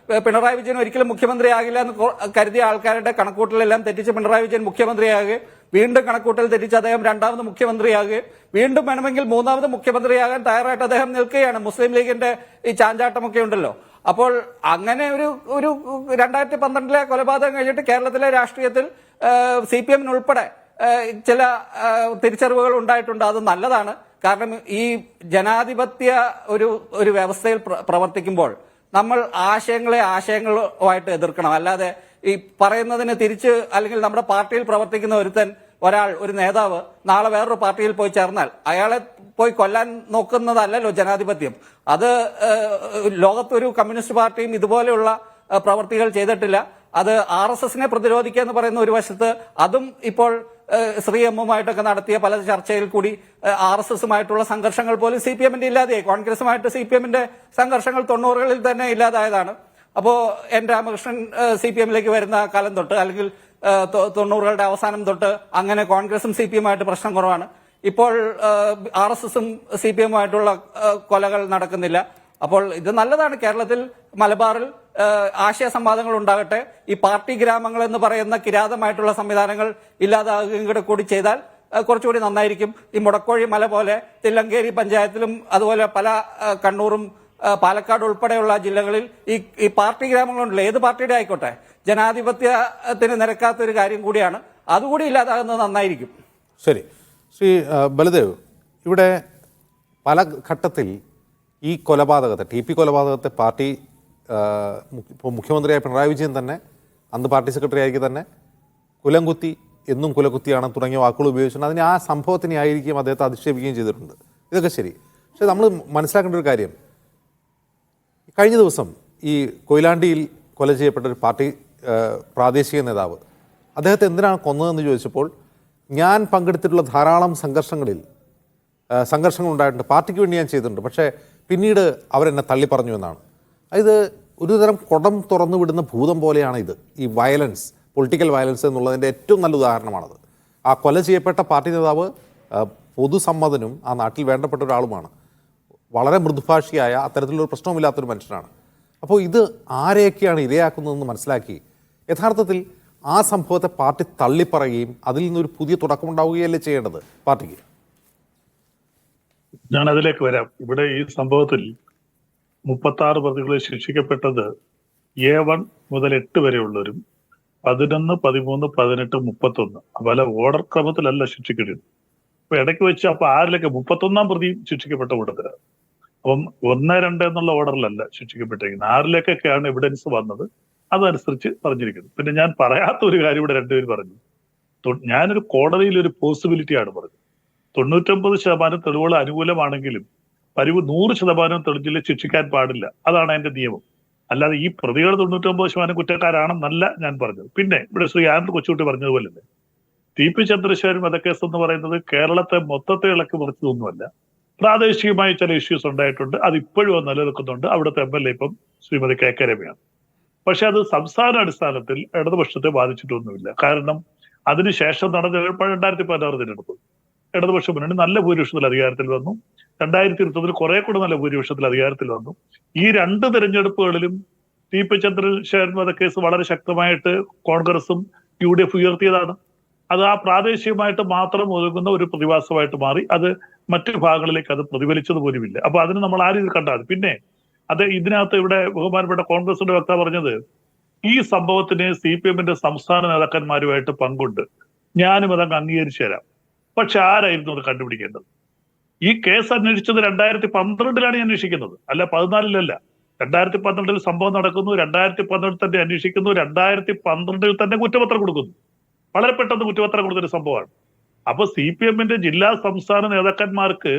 പിണറായി വിജയൻ ഒരിക്കലും മുഖ്യമന്ത്രിയാകില്ല എന്ന് കരുതിയ ആൾക്കാരുടെ കണക്കൂട്ടലെല്ലാം തെറ്റിച്ച് പിണറായി വിജയൻ മുഖ്യമന്ത്രിയാകുകയും വീണ്ടും കണക്കൂട്ടൽ തെറ്റിച്ച് അദ്ദേഹം രണ്ടാമത് മുഖ്യമന്ത്രിയാകുകയും വീണ്ടും വേണമെങ്കിൽ മൂന്നാമത് മുഖ്യമന്ത്രിയാകാൻ തയ്യാറായിട്ട് അദ്ദേഹം നിൽക്കുകയാണ്. മുസ്ലിം ലീഗിന്റെ ഈ ചാഞ്ചാട്ടമൊക്കെ ഉണ്ടല്ലോ. അപ്പോൾ അങ്ങനെ ഒരു 2012 കൊലപാതകം കഴിഞ്ഞിട്ട് കേരളത്തിലെ രാഷ്ട്രീയത്തിൽ CPM ഉൾപ്പെടെ ചില തിരിച്ചറിവുകൾ ഉണ്ടായിട്ടുണ്ട്. അത് നല്ലതാണ്. കാരണം ഈ ജനാധിപത്യ ഒരു വ്യവസ്ഥയിൽ പ്രവർത്തിക്കുമ്പോൾ നമ്മൾ ആശയങ്ങളുമായിട്ട് എതിർക്കണം. അല്ലാതെ ഈ പറയുന്നതിന് തിരിച്ച് അല്ലെങ്കിൽ നമ്മുടെ പാർട്ടിയിൽ പ്രവർത്തിക്കുന്ന ഒരു നേതാവ് നാളെ വേറൊരു പാർട്ടിയിൽ പോയി ചേർന്നാൽ അയാളെ പോയി കൊല്ലാൻ നോക്കുന്നതല്ലല്ലോ ജനാധിപത്യം. അത് ലോകത്തൊരു കമ്മ്യൂണിസ്റ്റ് പാർട്ടിയും ഇതുപോലെയുള്ള പ്രവർത്തികൾ ചെയ്തിട്ടില്ല. അത് RSSനെ പ്രതിരോധിക്കുക എന്ന് പറയുന്ന ഒരു വശത്ത്, അതും ഇപ്പോൾ ശ്രീ എമ്മുമായിട്ടൊക്കെ നടത്തിയ പല ചർച്ചയിൽ കൂടി RSSുമായിട്ടുള്ള സംഘർഷങ്ങൾ പോലും CPMന്റെ ഇല്ലാതെയായി. കോൺഗ്രസുമായിട്ട് CPMന്റെ സംഘർഷങ്ങൾ 90കളിൽ തന്നെ ഇല്ലാതായതാണ്. അപ്പോ N രാമകൃഷ്ണൻ CPMലേക്ക് വരുന്ന കാലം തൊട്ട്, അല്ലെങ്കിൽ 90കളുടെ അവസാനം തൊട്ട് അങ്ങനെ കോൺഗ്രസും CPMമായിട്ട് പ്രശ്നം കുറവാണ്. ഇപ്പോൾ RSSും CPMമായിട്ടുള്ള കൊലകൾ നടക്കുന്നില്ല. അപ്പോൾ ഇത് നല്ലതാണ്. കേരളത്തിൽ മലബാറിൽ ആശയ സംവാദങ്ങൾ ഉണ്ടാകട്ടെ. ഈ പാർട്ടി ഗ്രാമങ്ങൾ എന്ന് പറയുന്ന കിരാതമായിട്ടുള്ള സംവിധാനങ്ങൾ ഇല്ലാതാകുക കൂടി ചെയ്താൽ കുറച്ചുകൂടി നന്നായിരിക്കും. ഈ മുടക്കോഴി മല പോലെ തില്ലങ്കേരി പഞ്ചായത്തിലും അതുപോലെ പല കണ്ണൂറും പാലക്കാട് ഉൾപ്പെടെയുള്ള ജില്ലകളിൽ ഈ പാർട്ടി ഗ്രാമങ്ങളുണ്ടല്ലോ, ഏത് പാർട്ടിയുടെ ആയിക്കോട്ടെ, ജനാധിപത്യത്തിന് നിരക്കാത്തൊരു കാര്യം കൂടിയാണ്. അതുകൂടി ഇല്ലാതാകുന്നത് നന്നായിരിക്കും. ശരി. ശ്രീ ബലദേവ്, ഇവിടെ പല ഘട്ടത്തിൽ ഈ കൊലപാതകത്തെ, TP കൊലപാതകത്തെ പാർട്ടി ഇപ്പോൾ മുഖ്യമന്ത്രിയായ പിണറായി വിജയൻ തന്നെ, അന്ന് പാർട്ടി സെക്രട്ടറി ആയിരിക്കും തന്നെ, കുലംകുത്തി, എന്നും കുലകുത്തിയാണ് തുടങ്ങിയ വാക്കുകൾ ഉപയോഗിച്ചിട്ടുണ്ട്. അതിന് ആ സംഭവത്തിനെ ആയിരിക്കും അദ്ദേഹത്തെ അധിക്ഷേപിക്കുകയും ചെയ്തിട്ടുണ്ട്. ഇതൊക്കെ ശരി. പക്ഷെ നമ്മൾ മനസ്സിലാക്കേണ്ട ഒരു കാര്യം, കഴിഞ്ഞ ദിവസം ഈ കൊയിലാണ്ടിയിൽ കൊല ചെയ്യപ്പെട്ട ഒരു പാർട്ടി പ്രാദേശിക നേതാവ്, അദ്ദേഹത്തെ എന്തിനാണ് കൊന്നതെന്ന് ചോദിച്ചപ്പോൾ, ഞാൻ പങ്കെടുത്തിട്ടുള്ള ധാരാളം സംഘർഷങ്ങൾ ഉണ്ടായിട്ടുണ്ട്, പാർട്ടിക്ക് വേണ്ടി ഞാൻ ചെയ്തിട്ടുണ്ട്, പക്ഷേ പിന്നീട് അവരെന്നെ തള്ളി പറഞ്ഞു എന്നാണ്. ഇത് ഒരുതരം കുടം തുറന്നു വിടുന്ന ഭൂതം പോലെയാണ് ഇത്. ഈ വയലൻസ്, പൊളിറ്റിക്കൽ വയലൻസ് എന്നുള്ളതിൻ്റെ ഏറ്റവും നല്ല ഉദാഹരണമാണത്. ആ കൊല ചെയ്യപ്പെട്ട പാർട്ടി നേതാവ് പൊതുസമ്മതനും ആ നാട്ടിൽ വേണ്ടപ്പെട്ട ഒരാളുമാണ്. വളരെ മൃദുഭാഷിയായ, അത്തരത്തിലൊരു പ്രശ്നവുമില്ലാത്തൊരു മനുഷ്യനാണ്. അപ്പോൾ ഇത് ആരെയൊക്കെയാണ് ഇരയാക്കുന്നതെന്ന് മനസ്സിലാക്കി യഥാർത്ഥത്തിൽ ആ സംഭവത്തെ പാർട്ടി തള്ളിപ്പറയുകയും അതിൽ നിന്നൊരു പുതിയ തുടക്കമുണ്ടാവുകയല്ലേ ചെയ്യേണ്ടത് പാർട്ടിക്ക്? ഞാൻ അതിലേക്ക് വരാം. ഇവിടെ ഈ സംഭവത്തിൽ 36 പ്രതികളെ ശിക്ഷിക്കപ്പെട്ടത് A1 മുതൽ 8 വരെയുള്ളവരും 11, 13, 18, 31 പല ഓർഡർ ക്രമത്തിലല്ല ശിക്ഷിക്കേണ്ടത്. അപ്പൊ ഇടയ്ക്ക് വെച്ച് അപ്പൊ 6 31-ാം പ്രതി ശിക്ഷിക്കപ്പെട്ട കൂട്ടത്തിലാണ്. അപ്പം 1, 2 എന്നുള്ള ഓർഡറിലല്ല ശിക്ഷിക്കപ്പെട്ടിരിക്കുന്നത്. 6-ലേക്കൊക്കെയാണ് എവിഡൻസ് വന്നത്. അതനുസരിച്ച് പറഞ്ഞിരിക്കുന്നത്. പിന്നെ ഞാൻ പറയാത്ത ഒരു കാര്യം ഇവിടെ രണ്ടുപേര് പറഞ്ഞു. ഞാനൊരു കോടതിയിൽ ഒരു പോസിബിലിറ്റിയാണ് പറഞ്ഞത്. 99% തെളിവുകൾ അനുകൂലമാണെങ്കിലും 100% തെളിഞ്ഞില്ല ശിക്ഷിക്കാൻ പാടില്ല. അതാണ് അതിന്റെ നിയമം. അല്ലാതെ ഈ പ്രതികൾ 99% കുറ്റക്കാരാണെന്നല്ല ഞാൻ പറഞ്ഞത്. പിന്നെ ഇവിടെ ശ്രീ ആനന്ദ് കൊച്ചുകുട്ടി പറഞ്ഞതുപോലെ തന്നെ TP ചന്ദ്രശേഖരൻ വധക്കേസ് എന്ന് പറയുന്നത് കേരളത്തെ മൊത്തത്തെ ഇളക്കി മറിച്ചതൊന്നുമല്ല. പ്രാദേശികമായി ചില ഇഷ്യൂസ് ഉണ്ടായിട്ടുണ്ട്. അത് ഇപ്പോഴും നിലനിൽക്കുന്നുണ്ട്. അവിടുത്തെ MLA ഇപ്പം ശ്രീമതി KK രമയാണ്. പക്ഷെ അത് സംസ്ഥാന അടിസ്ഥാനത്തിൽ ഇടതുപക്ഷത്തെ ബാധിച്ചിട്ടൊന്നുമില്ല. കാരണം അതിനുശേഷം നടന്ന 2016 തിരഞ്ഞെടുപ്പ് ഇടതുപക്ഷ മുന്നണി നല്ല ഭൂരിപക്ഷത്തിൽ അധികാരത്തിൽ വന്നു. 2020 കുറെ കൂടെ നല്ല ഭൂരിപക്ഷത്തിൽ അധികാരത്തിൽ വന്നു. ഈ 2 തെരഞ്ഞെടുപ്പുകളിലും TP ചന്ദ്രശേഖരൻ വധക്കേസ് വളരെ ശക്തമായിട്ട് കോൺഗ്രസും UDF ഉയർത്തിയതാണ്. അത് ആ പ്രാദേശികമായിട്ട് മാത്രം ഒതുങ്ങുന്ന ഒരു പ്രതിഭാസമായിട്ട് മാറി. അത് മറ്റു ഭാഗങ്ങളിലേക്ക് അത് പ്രതിഫലിച്ചത് പോലുമില്ല. അപ്പൊ അതിന് നമ്മൾ ആ രീതിയിൽ കണ്ടാൽ പിന്നെ അത് ഇതിനകത്ത് ഇവിടെ ബഹുമാനപ്പെട്ട കോൺഗ്രസിന്റെ വക്താവ് പറഞ്ഞത് ഈ സംഭവത്തിന് CPMന്റെ സംസ്ഥാന നേതാക്കന്മാരുമായിട്ട് പങ്കുണ്ട്. ഞാനും അതങ്ങ് അംഗീകരിച്ചു തരാം. പക്ഷെ ആരായിരുന്നു അത് കണ്ടുപിടിക്കേണ്ടത്? ഈ കേസ് അന്വേഷിച്ചത് 2012-ലാണ് ഞാൻ അന്വേഷിക്കുന്നത്, അല്ല 2014-ലല്ല. 2012-ൽ സംഭവം നടക്കുന്നു, 2012 തന്നെ അന്വേഷിക്കുന്നു, 2012-ൽ തന്നെ കുറ്റപത്രം കൊടുക്കുന്നു. വളരെ പെട്ടെന്ന് കുറ്റപത്രം കൊടുത്തൊരു സംഭവമാണ്. അപ്പൊ CPMന്റെ ജില്ലാ സംസ്ഥാന നേതാക്കന്മാർക്ക്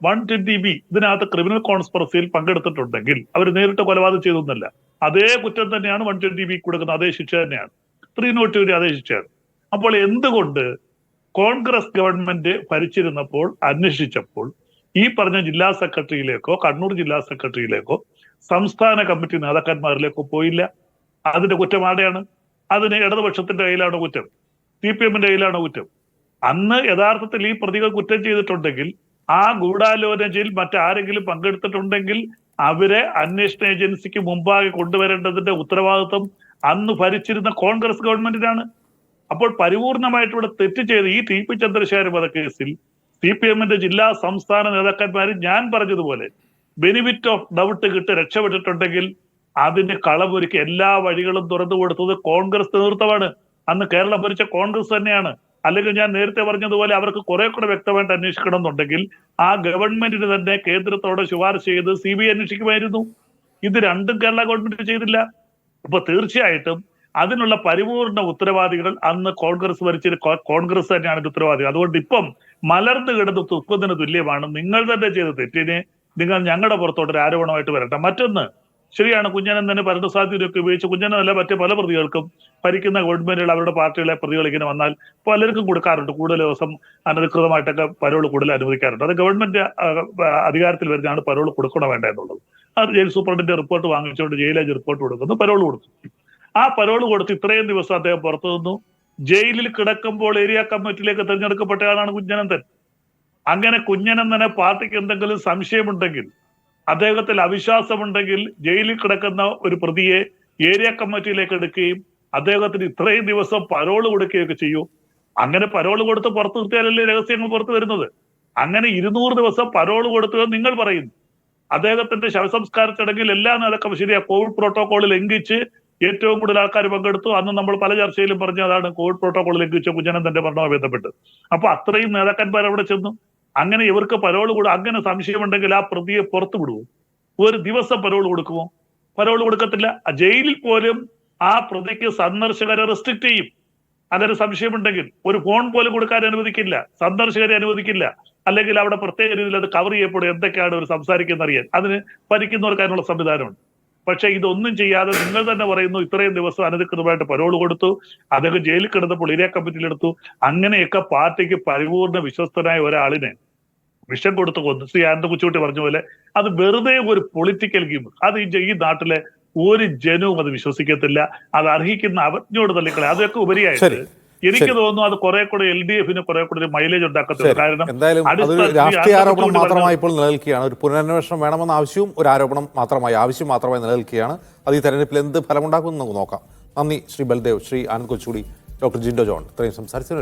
120B ഇതിനകത്ത് ക്രിമിനൽ കോൺസ്പിറസിയിൽ പങ്കെടുത്തിട്ടുണ്ടെങ്കിൽ അവർ നേരിട്ട് കൊലപാതകം ചെയ്തൊന്നല്ല. അതേ കുറ്റം തന്നെയാണ് 120B കൊടുക്കുന്നത്. അതേ ശിക്ഷ തന്നെയാണ്. 302 അതേ ശിക്ഷയാണ്. അപ്പോൾ എന്തുകൊണ്ട് കോൺഗ്രസ് ഗവൺമെന്റ് ഭരിച്ചിരുന്നപ്പോൾ അന്വേഷിച്ചപ്പോൾ ഈ പറഞ്ഞ ജില്ലാ സെക്രട്ടറിയിലേക്കോ കണ്ണൂർ ജില്ലാ സെക്രട്ടറിയിലേക്കോ സംസ്ഥാന കമ്മിറ്റി നേതാക്കന്മാരിലേക്കോ പോയില്ല? അതിന്റെ കുറ്റം ആരുടെയാണ്? അതിന് ഇടതുപക്ഷത്തിന്റെ കയ്യിലാണോ കുറ്റം? CPMന്റെ കയ്യിലാണോ കുറ്റം? അന്ന് യഥാർത്ഥത്തിൽ ഈ പ്രതികൾ കുറ്റം ചെയ്തിട്ടുണ്ടെങ്കിൽ ആ ഗൂഢാലോചനയിൽ മറ്റാരെങ്കിലും പങ്കെടുത്തിട്ടുണ്ടെങ്കിൽ അവരെ അന്വേഷണ ഏജൻസിക്ക് മുമ്പാകെ കൊണ്ടുവരേണ്ടതിന്റെ ഉത്തരവാദിത്വം അന്ന് ഭരിച്ചിരുന്ന കോൺഗ്രസ് ഗവൺമെന്റിനാണ്. അപ്പോൾ പരിപൂർണമായിട്ട് ഇവിടെ തെറ്റ് ചെയ്ത് ഈ TP ചന്ദ്രശേഖരൻ വധക്കേസിൽ CPMന്റെ ജില്ലാ സംസ്ഥാന നേതാക്കന്മാർ ഞാൻ പറഞ്ഞതുപോലെ ബെനിഫിറ്റ് ഓഫ് ഡൗട്ട് കിട്ടി രക്ഷപ്പെട്ടിട്ടുണ്ടെങ്കിൽ അതിന് കളമൊരുക്കി എല്ലാ വഴികളും തുറന്നു കൊടുത്തത് കോൺഗ്രസ് നേതൃത്വമാണ്. അന്ന് കേരളം ഭരിച്ച കോൺഗ്രസ് തന്നെയാണ്. അല്ലെങ്കിൽ ഞാൻ നേരത്തെ പറഞ്ഞതുപോലെ അവർക്ക് കുറെ കൂടെ വ്യക്തമായിട്ട് അന്വേഷിക്കണം എന്നുണ്ടെങ്കിൽ ആ ഗവൺമെന്റിന് തന്നെ കേന്ദ്രത്തോടെ ശുപാർശ ചെയ്ത് CBI അന്വേഷിക്കുമായിരുന്നു. ഇത് രണ്ടും കേരള ഗവൺമെന്റ് ചെയ്തില്ല. അപ്പൊ തീർച്ചയായിട്ടും അതിനുള്ള പരിപൂർണ ഉത്തരവാദികൾ അന്ന് കോൺഗ്രസ് ഭരിച്ച കോൺഗ്രസ് തന്നെയാണ് ഉത്തരവാദികൾ. അതുകൊണ്ട് ഇപ്പം മലർന്നു കിടന്ന് തുപ്പതിന് തുല്യമാണ്. നിങ്ങൾ തന്നെ ചെയ്ത തെറ്റിനെ നിങ്ങൾ ഞങ്ങളുടെ പുറത്തോട്ട് ഒരു ആരോപണമായിട്ട് വരട്ടെ. മറ്റൊന്ന്, ശരിയാണ്, കുഞ്ഞനന്തന് ഭരണസാധ്യതയൊക്കെ ഉപയോഗിച്ച് കുഞ്ഞനല്ല മറ്റു പല പ്രതികൾക്കും ഭരിക്കുന്ന ഗവൺമെന്റുകൾ അവരുടെ പാർട്ടികളെ പ്രതികൾ ഇങ്ങനെ വന്നാൽ പലർക്കും കൊടുക്കാറുണ്ട്. കൂടുതൽ ദിവസം അനധികൃതമായിട്ടൊക്കെ പരോൾ കൂടുതൽ അനുവദിക്കാറുണ്ട്. അത് ഗവൺമെന്റ് അധികാരത്തിൽ വരുന്നതാണ് പരോൾ കൊടുക്കണോ വേണ്ട എന്നുള്ളത്. അത് ജയിൽ സൂപ്രണ്ടിന്റെ റിപ്പോർട്ട് വാങ്ങിച്ചുകൊണ്ട് ജയിലേജ് റിപ്പോർട്ട് കൊടുക്കുന്നു, പരോൾ കൊടുത്തു. ആ പരോൾ കൊടുത്ത് ഇത്രയും ദിവസം അദ്ദേഹം പുറത്തു നിന്നു. ജയിലിൽ കിടക്കുമ്പോൾ ഏരിയ കമ്മിറ്റിയിലേക്ക് തെരഞ്ഞെടുക്കപ്പെട്ടയാളാണ് കുഞ്ഞനന്തൻ. അങ്ങനെ കുഞ്ഞനന്തനെ പാർട്ടിക്ക് എന്തെങ്കിലും സംശയമുണ്ടെങ്കിൽ, അദ്ദേഹത്തിൽ അവിശ്വാസമുണ്ടെങ്കിൽ ജയിലിൽ കിടക്കുന്ന ഒരു പ്രതിയെ ഏരിയ കമ്മിറ്റിയിലേക്ക് എടുക്കുകയും അദ്ദേഹത്തിന് ഇത്രയും ദിവസം പരോള് കൊടുക്കുകയൊക്കെ ചെയ്യൂ. അങ്ങനെ പരോള് കൊടുത്ത് പുറത്തു നിർത്തിയാലല്ലേ രഹസ്യങ്ങൾ പുറത്തു വരുന്നത്. അങ്ങനെ 200 ദിവസം പരോള് കൊടുത്തു നിങ്ങൾ പറയുന്നു. അദ്ദേഹത്തിന്റെ ശവസംസ്കാര ചടങ്ങിൽ എല്ലാ നേതാക്കളും ശരിയാ കോവിഡ് പ്രോട്ടോകോൾ ലംഘിച്ച് ഏറ്റവും കൂടുതൽ ആൾക്കാർ പങ്കെടുത്തു. അന്ന് നമ്മൾ പല ചർച്ചയിലും പറഞ്ഞു അതാണ് കോവിഡ് പ്രോട്ടോകോൾ ലംഘിച്ച കുഞ്ഞനന്തന്റെ മരണവുമായി ബന്ധപ്പെട്ട്. അപ്പൊ അത്രയും നേതാക്കന്മാർ അവിടെ ചെന്നു. അങ്ങനെ ഇവർക്ക് പരോള് കൂടെ അങ്ങനെ സംശയമുണ്ടെങ്കിൽ ആ പ്രതിയെ പുറത്തു വിടുവോ? ഒരു ദിവസം പരോള് കൊടുക്കുമോ? പരോള് കൊടുക്കത്തില്ല. ജയിലിൽ പോലും ആ പ്രതിക്ക് സന്ദർശകരെ റെസ്ട്രിക്ട് ചെയ്യും. അങ്ങനെ സംശയമുണ്ടെങ്കിൽ ഒരു ഫോൺ പോലും കൊടുക്കാൻ അനുവദിക്കില്ല, സന്ദർശകരെ അനുവദിക്കില്ല. അല്ലെങ്കിൽ അവിടെ പ്രത്യേക രീതിയിൽ അത് കവർ ചെയ്യപ്പെടും, എന്തൊക്കെയാണ് അവർ സംസാരിക്കുന്നത് അറിയാൻ. അതിന് ഭരിക്കുന്നവർക്ക് അതിനുള്ള സംവിധാനമുണ്ട്. പക്ഷെ ഇതൊന്നും ചെയ്യാതെ നിങ്ങൾ തന്നെ പറയുന്നു ഇത്രയും ദിവസം അനധികൃതമായിട്ട് പരോള് കൊടുത്തു, അദ്ദേഹം ജയിലിൽ കിടന്നപ്പോൾ ഏരിയ കമ്മിറ്റിയിലെടുത്തു. അങ്ങനെയൊക്കെ പാർട്ടിക്ക് പരിപൂർണ വിശ്വസ്തനായ ഒരാളിനെ വിഷം കൊടുത്ത് കൊന്നു. ശ്രീ ആനന്ദ കുച്ചൂട്ടി പറഞ്ഞ പോലെ അത് വെറുതെ ഒരു പൊളിറ്റിക്കൽ ഗെയിം. അത് ഈ നാട്ടിലെ ഒരു ജനവും അത് വിശ്വസിക്കത്തില്ല. അത് അർഹിക്കുന്ന അവജ്ഞയോട് തള്ളിക്കളെ. അതൊക്കെ ഉപരിയായിട്ട് എനിക്ക് തോന്നുന്നു അത് കുറെ കൂടെ LDFന് കുറെ കൂടെ ഒരു മൈലേജ് ഉണ്ടാക്കത്തില്ല. കാരണം എന്തായാലും അതൊരു രാഷ്ട്രീയ ആരോപണം മാത്രമായി ഇപ്പോൾ നിലനിൽക്കുകയാണ്. ഒരു പുനരന്വേഷണം വേണമെന്ന ആവശ്യവും ഒരു ആരോപണം ആവശ്യം മാത്രമായി നിലനിൽക്കുകയാണ്. അത് ഈ തെരഞ്ഞെടുപ്പിൽ എന്ത് ഫലമുണ്ടാക്കും എന്ന് നമുക്ക് നോക്കാം. നന്ദി ശ്രീ ബൽദേവ്, ശ്രീ ആനന്ദ് കൊച്ചുകൂടി, ഡോക്ടർ ജിൻഡോ ജോൺ ഇത്രയും സംസാരിച്ചു.